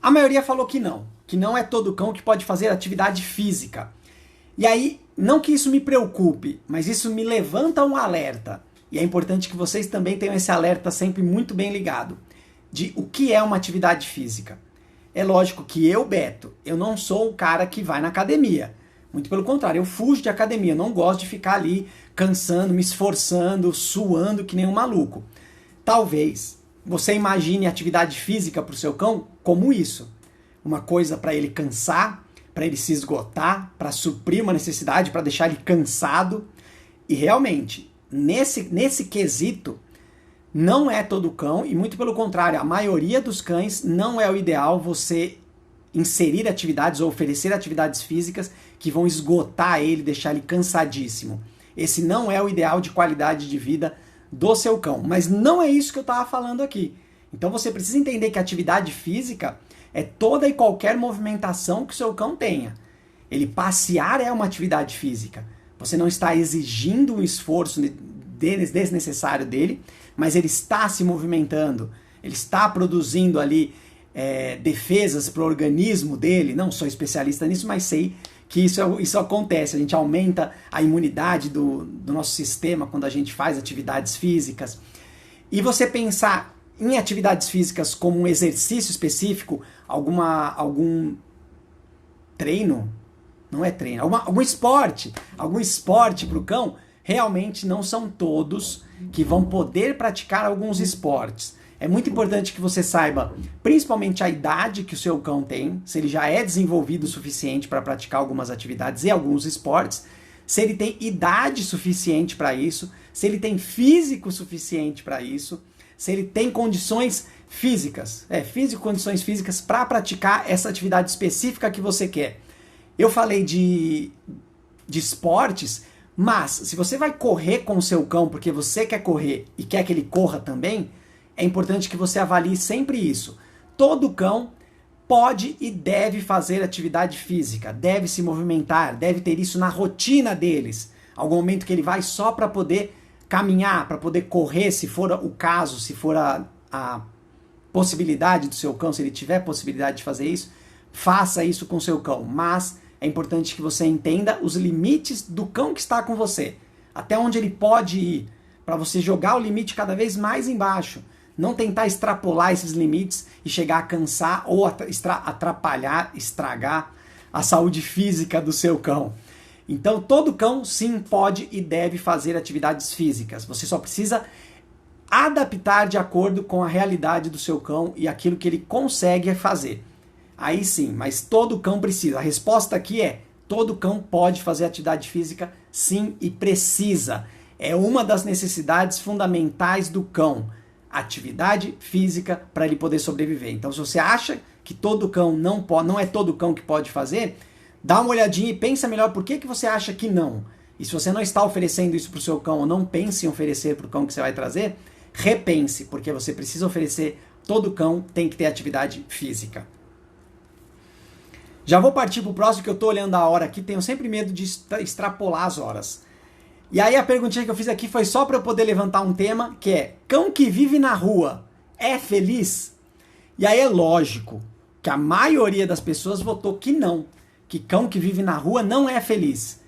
A maioria falou que não é todo cão que pode fazer atividade física. E aí, não que isso me preocupe, mas isso me levanta um alerta. E é importante que vocês também tenham esse alerta sempre muito bem ligado, de o que é uma atividade física. É lógico que eu, Beto, eu não sou o cara que vai na academia. Muito pelo contrário, eu fujo de academia, eu não gosto de ficar ali cansando, me esforçando, suando que nem um maluco. Talvez você imagine atividade física para o seu cão como isso. Uma coisa para ele cansar, para ele se esgotar, para suprir uma necessidade, para deixar ele cansado. E realmente, nesse quesito, não é todo cão, e muito pelo contrário, a maioria dos cães não é o ideal você inserir atividades ou oferecer atividades físicas que vão esgotar ele, deixar ele cansadíssimo. Esse não é o ideal de qualidade de vida do seu cão. Mas não é isso que eu estava falando aqui. Então você precisa entender que a atividade física é toda e qualquer movimentação que o seu cão tenha. Ele passear é uma atividade física. Você não está exigindo um esforço desnecessário dele, mas ele está se movimentando, ele está produzindo ali defesas para o organismo dele. Não sou especialista nisso, mas sei que isso acontece. A gente aumenta a imunidade do nosso sistema quando a gente faz atividades físicas. E você pensar em atividades físicas como um exercício específico, algum treino, não é treino, algum esporte para o cão, realmente não são todos que vão poder praticar alguns esportes. É muito importante que você saiba, principalmente a idade que o seu cão tem, se ele já é desenvolvido o suficiente para praticar algumas atividades e alguns esportes, se ele tem idade suficiente para isso, se ele tem físico suficiente para isso, se ele tem condições físicas, condições físicas para praticar essa atividade específica que você quer. Eu falei de esportes, mas se você vai correr com o seu cão porque você quer correr e quer que ele corra também, é importante que você avalie sempre isso. Todo cão pode e deve fazer atividade física, deve se movimentar, deve ter isso na rotina deles. Algum momento que ele vai só para poder caminhar, para poder correr, se for o caso, se for a possibilidade do seu cão, se ele tiver possibilidade de fazer isso, faça isso com o seu cão. Mas é importante que você entenda os limites do cão que está com você, até onde ele pode ir, para você jogar o limite cada vez mais embaixo. Não tentar extrapolar esses limites e chegar a cansar ou atrapalhar, estragar a saúde física do seu cão. Então, todo cão, sim, pode e deve fazer atividades físicas. Você só precisa adaptar de acordo com a realidade do seu cão e aquilo que ele consegue fazer. Aí sim, mas todo cão precisa. A resposta aqui é: todo cão pode fazer atividade física, sim, e precisa. É uma das necessidades fundamentais do cão. Atividade física para ele poder sobreviver. Então, se você acha que todo cão não é todo cão que pode fazer, dá uma olhadinha e pensa melhor por que você acha que não. E se você não está oferecendo isso para o seu cão ou não pense em oferecer para o cão que você vai trazer, repense, porque você precisa oferecer. Todo cão tem que ter atividade física. Já vou partir para o próximo, que eu estou olhando a hora aqui, tenho sempre medo de extrapolar as horas. E aí a perguntinha que eu fiz aqui foi só para eu poder levantar um tema, que é: cão que vive na rua é feliz? E aí é lógico que a maioria das pessoas votou que não, que cão que vive na rua não é feliz.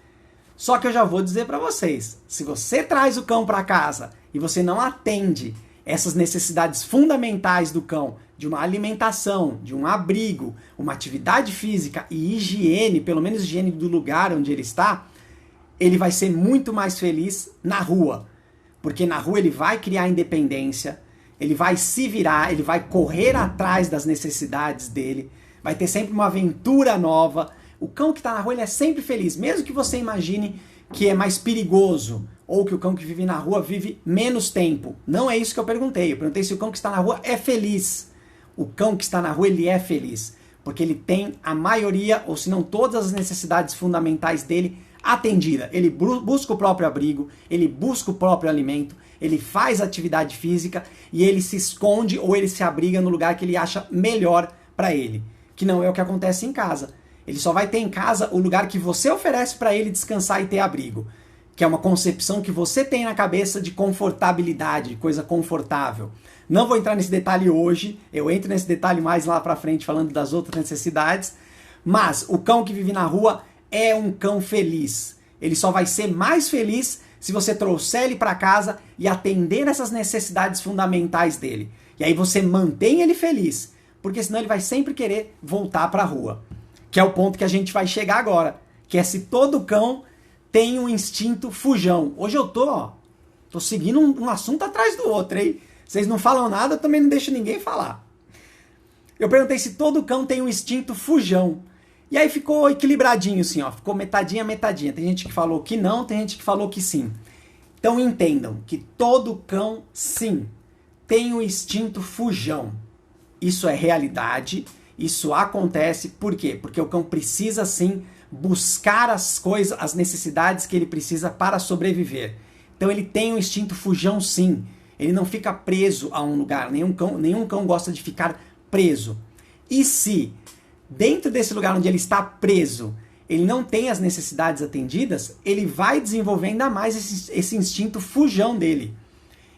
Só que eu já vou dizer para vocês, se você traz o cão para casa e você não atende essas necessidades fundamentais do cão, de uma alimentação, de um abrigo, uma atividade física e higiene, pelo menos higiene do lugar onde ele está, ele vai ser muito mais feliz na rua. Porque na rua ele vai criar independência, ele vai se virar, ele vai correr atrás das necessidades dele, vai ter sempre uma aventura nova. O cão que está na rua ele é sempre feliz, mesmo que você imagine que é mais perigoso, ou que o cão que vive na rua vive menos tempo. Não é isso que eu perguntei. Eu perguntei se o cão que está na rua é feliz. o cão que está na rua, ele é feliz, porque ele tem a maioria, ou se não todas as necessidades fundamentais dele atendida. Ele busca o próprio abrigo, ele busca o próprio alimento, ele faz atividade física e ele se esconde ou ele se abriga no lugar que ele acha melhor para ele, que não é o que acontece em casa. Ele só vai ter em casa o lugar que você oferece para ele descansar e ter abrigo, que é uma concepção que você tem na cabeça de confortabilidade, de coisa confortável. Não vou entrar nesse detalhe hoje, eu entro nesse detalhe mais lá para frente falando das outras necessidades, mas o cão que vive na rua é um cão feliz. Ele só vai ser mais feliz se você trouxer ele para casa e atender essas necessidades fundamentais dele. E aí você mantém ele feliz, porque senão ele vai sempre querer voltar para a rua. Que é o ponto que a gente vai chegar agora, que é se todo cão tem um instinto fujão. Hoje eu tô seguindo um assunto atrás do outro, hein? Vocês não falam nada, eu também não deixo ninguém falar. Eu perguntei se todo cão tem um instinto fujão. E aí ficou equilibradinho assim, ficou metadinha, metadinha. Tem gente que falou que não, tem gente que falou que sim. Então entendam que todo cão, sim, tem o instinto fujão. Isso é realidade, isso acontece. Por quê? Porque o cão precisa sim buscar as coisas, as necessidades que ele precisa para sobreviver. Então ele tem um instinto fujão, sim. Ele não fica preso a um lugar. Nenhum cão gosta de ficar preso. E se dentro desse lugar onde ele está preso, ele não tem as necessidades atendidas, ele vai desenvolver ainda mais esse instinto fujão dele.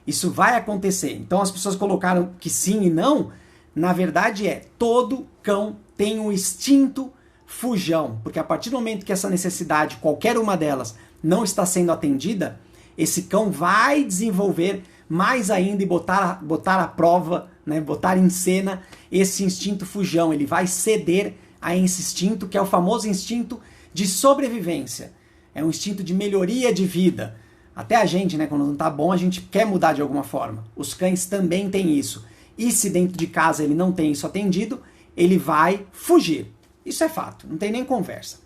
Isso vai acontecer. Então as pessoas colocaram que sim e não. Na verdade todo cão tem um instinto fujão. Porque a partir do momento que essa necessidade, qualquer uma delas, não está sendo atendida, esse cão vai desenvolver mais ainda e botar à prova, né, botar em cena esse instinto fujão. Ele vai ceder a esse instinto, que é o famoso instinto de sobrevivência. É um instinto de melhoria de vida. Até a gente, né, quando não tá bom, a gente quer mudar de alguma forma. Os cães também têm isso. E se dentro de casa ele não tem isso atendido, ele vai fugir. Isso é fato, não tem nem conversa.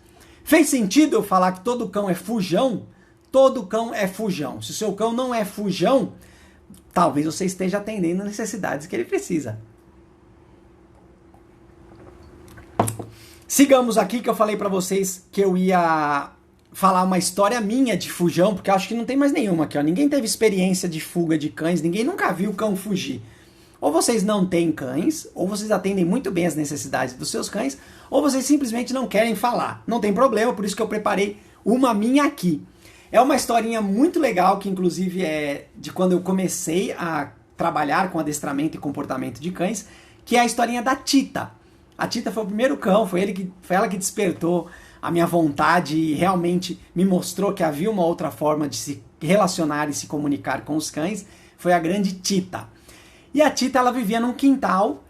Fez sentido eu falar que todo cão é fujão? Todo cão é fujão. Se o seu cão não é fujão, talvez você esteja atendendo as necessidades que ele precisa. Sigamos aqui, que eu falei pra vocês que eu ia falar uma história minha de fujão, porque eu acho que não tem mais nenhuma aqui, Ninguém teve experiência de fuga de cães, ninguém nunca viu cão fugir. Ou vocês não têm cães, ou vocês atendem muito bem as necessidades dos seus cães, ou vocês simplesmente não querem falar. Não tem problema, por isso que eu preparei uma minha aqui. É uma historinha muito legal, que inclusive é de quando eu comecei a trabalhar com adestramento e comportamento de cães, que é a historinha da Tita. A Tita foi o primeiro cão, foi ela que despertou a minha vontade e realmente me mostrou que havia uma outra forma de se relacionar e se comunicar com os cães. Foi a grande Tita. E a Tita, ela vivia num quintal,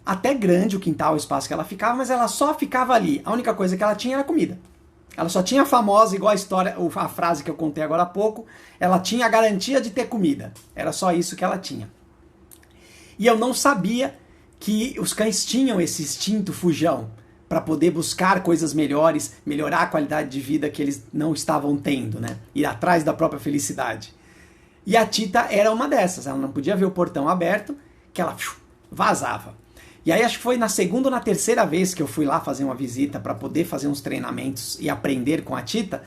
até grande o quintal, o espaço que ela ficava, mas ela só ficava ali. A única coisa que ela tinha era comida. Ela só tinha a famosa, igual a frase que eu contei agora há pouco, ela tinha a garantia de ter comida. Era só isso que ela tinha. E eu não sabia que os cães tinham esse instinto fujão para poder buscar coisas melhores, melhorar a qualidade de vida que eles não estavam tendo, né? Ir atrás da própria felicidade. E a Tita era uma dessas. Ela não podia ver o portão aberto, que ela vazava. E aí acho que foi na segunda ou na terceira vez que eu fui lá fazer uma visita para poder fazer uns treinamentos e aprender com a Tita,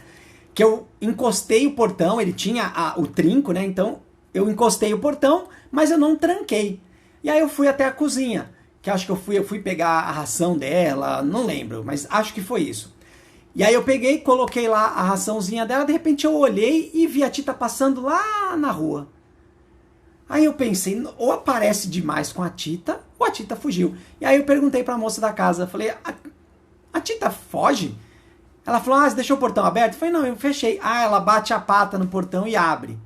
que eu encostei o portão, ele tinha o trinco, né? Então eu encostei o portão, mas eu não tranquei. E aí eu fui até a cozinha, que acho que eu fui pegar a ração dela, não lembro, mas acho que foi isso. E aí eu peguei, coloquei lá a raçãozinha dela, de repente eu olhei e vi a Tita passando lá na rua. Aí eu pensei, ou aparece demais com a Tita, ou a Tita fugiu. E aí eu perguntei pra moça da casa, falei, a Tita foge? Ela falou, você deixou o portão aberto? Eu falei, não, eu fechei. Ela bate a pata no portão e abre.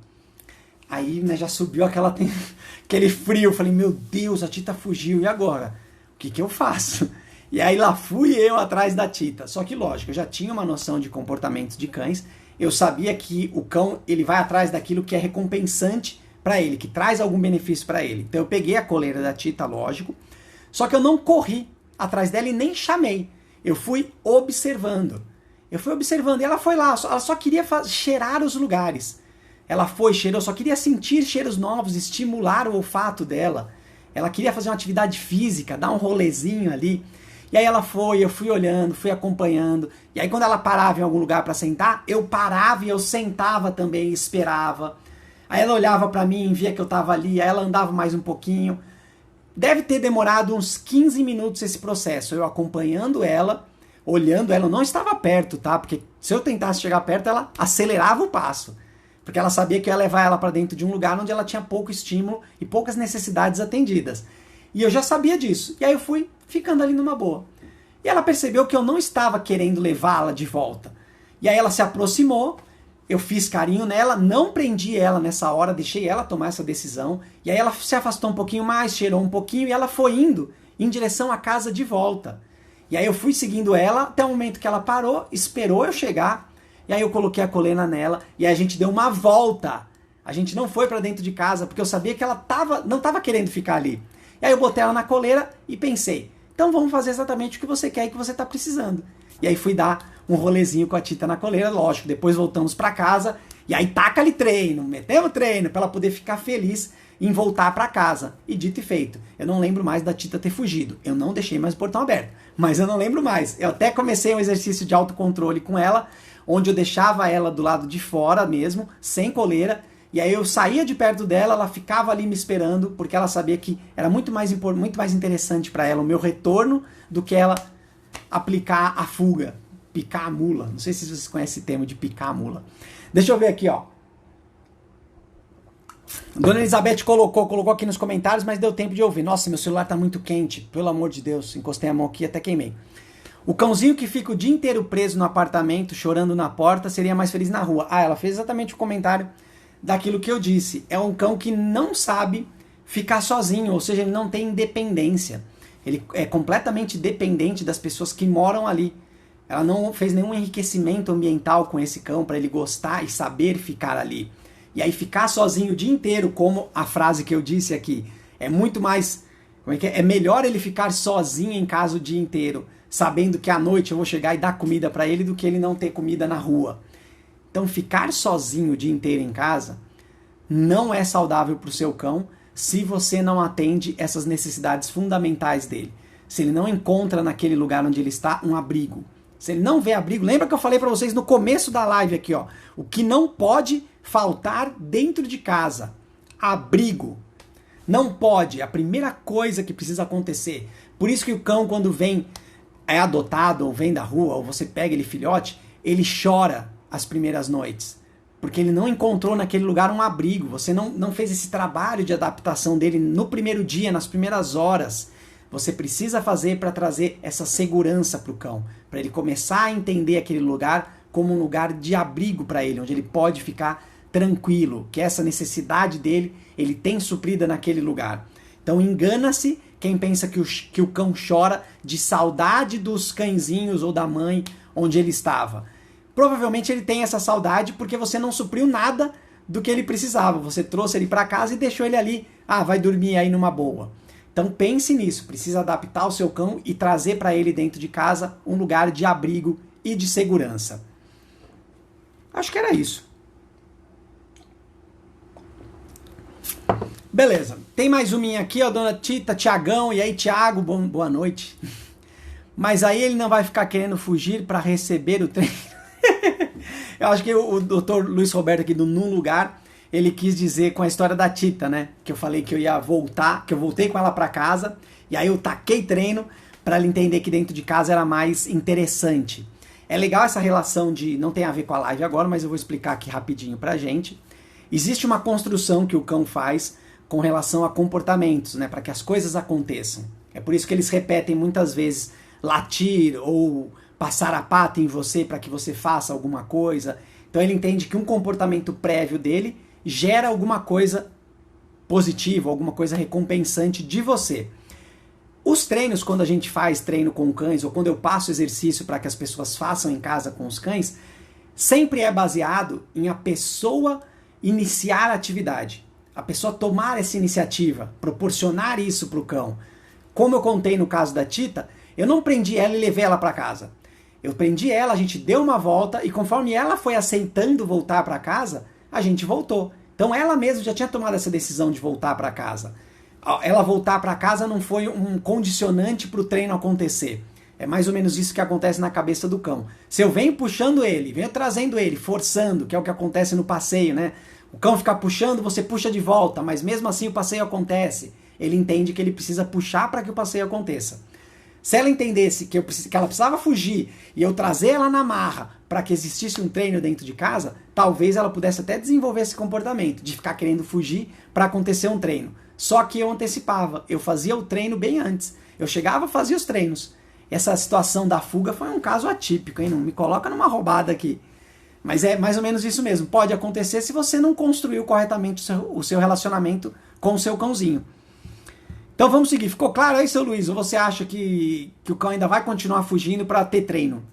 Aí, né, já subiu aquele frio, eu falei, meu Deus, a Tita fugiu, e agora? O que eu faço? E aí lá fui eu atrás da Tita. Só que lógico, eu já tinha uma noção de comportamento de cães, eu sabia que o cão ele vai atrás daquilo que é recompensante para ele, que traz algum benefício para ele. Então eu peguei a coleira da Tita, lógico, só que eu não corri atrás dela e nem chamei. Eu fui observando. E ela foi lá, ela só queria cheirar os lugares. Ela foi, cheirou, só queria sentir cheiros novos, estimular o olfato dela. Ela queria fazer uma atividade física, dar um rolezinho ali. E aí ela foi, eu fui olhando, fui acompanhando. E aí quando ela parava em algum lugar para sentar, eu parava e eu sentava também e esperava. Aí ela olhava para mim, via que eu tava ali, aí ela andava mais um pouquinho. Deve ter demorado uns 15 minutos esse processo, eu acompanhando ela, olhando ela, eu não estava perto, tá? Porque se eu tentasse chegar perto, ela acelerava o passo. Porque ela sabia que eu ia levar ela para dentro de um lugar onde ela tinha pouco estímulo e poucas necessidades atendidas. E eu já sabia disso. E aí eu fui ficando ali numa boa. E ela percebeu que eu não estava querendo levá-la de volta. E aí ela se aproximou, eu fiz carinho nela, não prendi ela nessa hora, deixei ela tomar essa decisão. E aí ela se afastou um pouquinho mais, cheirou um pouquinho e ela foi indo em direção à casa de volta. E aí eu fui seguindo ela até o momento que ela parou, esperou eu chegar. E aí eu coloquei a coleira nela e aí a gente deu uma volta. A gente não foi para dentro de casa porque eu sabia que ela não estava querendo ficar ali. E aí eu botei ela na coleira e pensei, então vamos fazer exatamente o que você quer e que você está precisando. E aí fui dar um rolezinho com a Tita na coleira, lógico, depois voltamos para casa e aí taca-lhe treino, metemos treino para ela poder ficar feliz em voltar para casa. E dito e feito, eu não lembro mais da Tita ter fugido, eu não deixei mais o portão aberto, mas eu não lembro mais. Eu até comecei um exercício de autocontrole com ela, onde eu deixava ela do lado de fora mesmo, sem coleira, e aí eu saía de perto dela, ela ficava ali me esperando, porque ela sabia que era muito mais interessante para ela o meu retorno do que ela aplicar a fuga, picar a mula. Não sei se vocês conhecem esse termo de picar a mula. Deixa eu ver aqui, ó. Dona Elizabeth colocou aqui nos comentários, mas deu tempo de ouvir. Nossa, meu celular tá muito quente, pelo amor de Deus. Encostei a mão aqui e até queimei. O cãozinho que fica o dia inteiro preso no apartamento, chorando na porta, seria mais feliz na rua. Ah, ela fez exatamente o comentário daquilo que eu disse. É um cão que não sabe ficar sozinho, ou seja, ele não tem independência. Ele é completamente dependente das pessoas que moram ali. Ela não fez nenhum enriquecimento ambiental com esse cão para ele gostar e saber ficar ali. E aí ficar sozinho o dia inteiro, como a frase que eu disse aqui, é muito mais... Como é que é? É melhor ele ficar sozinho em casa o dia inteiro, sabendo que à noite eu vou chegar e dar comida para ele, do que ele não ter comida na rua. Então ficar sozinho o dia inteiro em casa não é saudável para o seu cão se você não atende essas necessidades fundamentais dele. Se ele não encontra naquele lugar onde ele está um abrigo. Se ele não vê abrigo, lembra que eu falei para vocês no começo da live aqui, ó, o que não pode faltar dentro de casa? Abrigo. Não pode, a primeira coisa que precisa acontecer. Por isso que o cão, quando vem, é adotado ou vem da rua, ou você pega ele filhote, ele chora as primeiras noites. Porque ele não encontrou naquele lugar um abrigo. Você não fez esse trabalho de adaptação dele no primeiro dia, nas primeiras horas. Você precisa fazer para trazer essa segurança para o cão. Para ele começar a entender aquele lugar como um lugar de abrigo para ele, onde ele pode ficar tranquilo, que essa necessidade dele, ele tem suprida naquele lugar. Então engana-se quem pensa que o cão chora de saudade dos cãezinhos ou da mãe onde ele estava. Provavelmente ele tem essa saudade porque você não supriu nada do que ele precisava. Você trouxe ele para casa e deixou ele ali. Ah, vai dormir aí numa boa. Então pense nisso. Precisa adaptar o seu cão e trazer para ele dentro de casa um lugar de abrigo e de segurança. Acho que era isso. Beleza. Tem mais uma aqui, ó, dona Tita, Tiagão. E aí, Tiago, boa noite. Mas aí ele não vai ficar querendo fugir para receber o treino. Eu acho que o Dr. Luiz Roberto aqui do Num Lugar, ele quis dizer com a história da Tita, né? Que eu falei que eu ia voltar, que eu voltei com ela para casa, e aí eu taquei treino para ela entender que dentro de casa era mais interessante. É legal essa relação de... Não tem a ver com a live agora, mas eu vou explicar aqui rapidinho pra gente. Existe uma construção que o cão faz com relação a comportamentos, né? Para que as coisas aconteçam. É por isso que eles repetem muitas vezes latir ou passar a pata em você para que você faça alguma coisa. Então ele entende que um comportamento prévio dele gera alguma coisa positiva, alguma coisa recompensante de você. Os treinos, quando a gente faz treino com cães, ou quando eu passo exercício para que as pessoas façam em casa com os cães, sempre é baseado em a pessoa iniciar a atividade. A pessoa tomar essa iniciativa, proporcionar isso para o cão. Como eu contei no caso da Tita, eu não prendi ela e levei ela para casa. Eu prendi ela, a gente deu uma volta e conforme ela foi aceitando voltar para casa, a gente voltou. Então ela mesma já tinha tomado essa decisão de voltar para casa. ela voltar para casa não foi um condicionante para o treino acontecer. É mais ou menos isso que acontece na cabeça do cão. Se eu venho puxando ele, venho trazendo ele, forçando, que é o que acontece no passeio, né? O cão fica puxando, você puxa de volta, mas mesmo assim o passeio acontece. Ele entende que ele precisa puxar para que o passeio aconteça. Se ela entendesse que ela precisava fugir e eu trazer ela na marra para que existisse um treino dentro de casa, talvez ela pudesse até desenvolver esse comportamento de ficar querendo fugir para acontecer um treino. Só que eu antecipava, eu fazia o treino bem antes. Eu chegava e fazia os treinos. Essa situação da fuga foi um caso atípico, hein? Não me coloca numa roubada aqui. Mas é mais ou menos isso mesmo. Pode acontecer se você não construiu corretamente o seu relacionamento com o seu cãozinho. Então vamos seguir. Ficou claro aí, seu Luiz? Ou você acha que o cão ainda vai continuar fugindo para ter treino?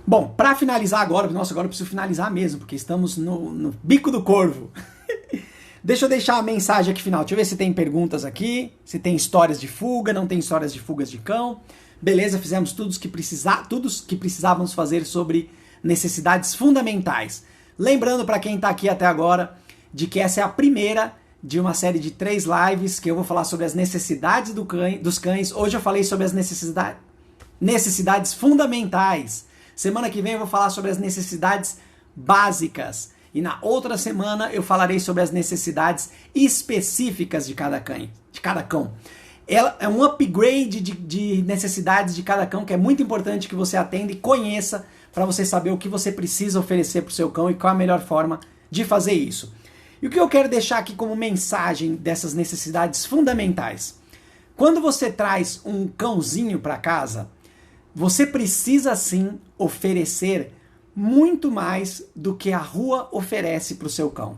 Bom, para finalizar agora, nossa, agora eu preciso finalizar mesmo, porque estamos no bico do corvo. Deixa eu deixar a mensagem aqui final. Deixa eu ver se tem perguntas aqui, se tem histórias de fuga, não tem histórias de fugas de cão. Beleza, fizemos tudo que precisávamos fazer sobre necessidades fundamentais. Lembrando para quem está aqui até agora, de que essa é a primeira de uma série de 3 lives, que eu vou falar sobre as necessidades dos cães. Hoje eu falei sobre as necessidades fundamentais. Semana que vem eu vou falar sobre as necessidades básicas. E na outra semana eu falarei sobre as necessidades específicas de cada cão. Ela é um upgrade de necessidades de cada cão, que é muito importante que você atenda e conheça para você saber o que você precisa oferecer para o seu cão e qual a melhor forma de fazer isso. E o que eu quero deixar aqui como mensagem dessas necessidades fundamentais? Quando você traz um cãozinho para casa, você precisa sim oferecer muito mais do que a rua oferece para o seu cão.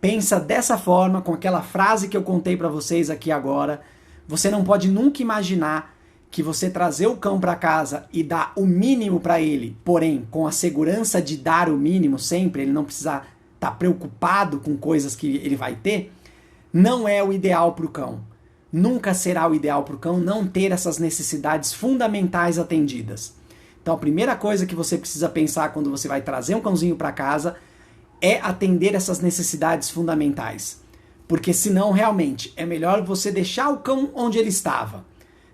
Pensa dessa forma, com aquela frase que eu contei para vocês aqui agora. Você não pode nunca imaginar que você trazer o cão para casa e dar o mínimo para ele, porém com a segurança de dar o mínimo sempre, ele não precisar estar preocupado com coisas que ele vai ter, não é o ideal para o cão. Nunca será o ideal para o cão não ter essas necessidades fundamentais atendidas. Então a primeira coisa que você precisa pensar quando você vai trazer um cãozinho para casa é atender essas necessidades fundamentais. Porque senão realmente é melhor você deixar o cão onde ele estava.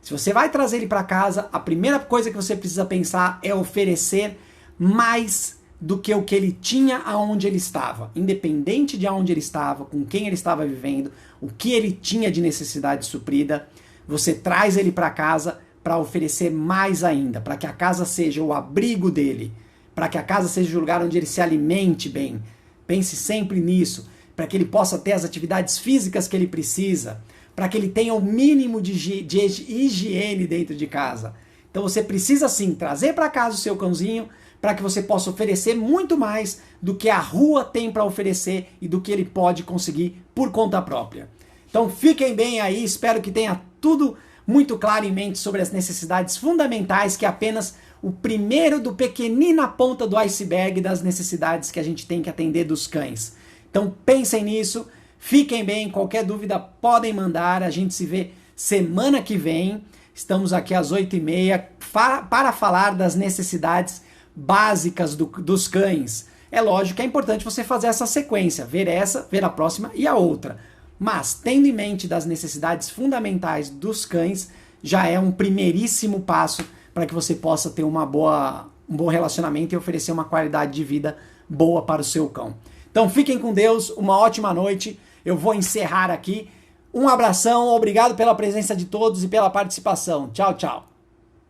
Se você vai trazer ele para casa, a primeira coisa que você precisa pensar é oferecer mais do que o que ele tinha aonde ele estava. Independente de aonde ele estava, com quem ele estava vivendo, o que ele tinha de necessidade suprida, você traz ele para casa para oferecer mais ainda, para que a casa seja o abrigo dele, para que a casa seja o lugar onde ele se alimente bem. Pense sempre nisso, para que ele possa ter as atividades físicas que ele precisa, para que ele tenha o mínimo de higiene dentro de casa. Então você precisa sim trazer para casa o seu cãozinho, para que você possa oferecer muito mais do que a rua tem para oferecer e do que ele pode conseguir por conta própria. Então fiquem bem aí, espero que tenha tudo muito claro em mente sobre as necessidades fundamentais, que é apenas o primeiro do pequenina ponta do iceberg das necessidades que a gente tem que atender dos cães. Então pensem nisso, fiquem bem, qualquer dúvida podem mandar, a gente se vê semana que vem. Estamos aqui às 8h30 para falar das necessidades básicas dos cães. É lógico que é importante você fazer essa sequência, ver a próxima e a outra. Mas, tendo em mente das necessidades fundamentais dos cães, já é um primeiríssimo passo para que você possa ter um bom relacionamento e oferecer uma qualidade de vida boa para o seu cão. Então fiquem com Deus, uma ótima noite. Eu vou encerrar aqui. Um abração, obrigado pela presença de todos e pela participação. Tchau, tchau.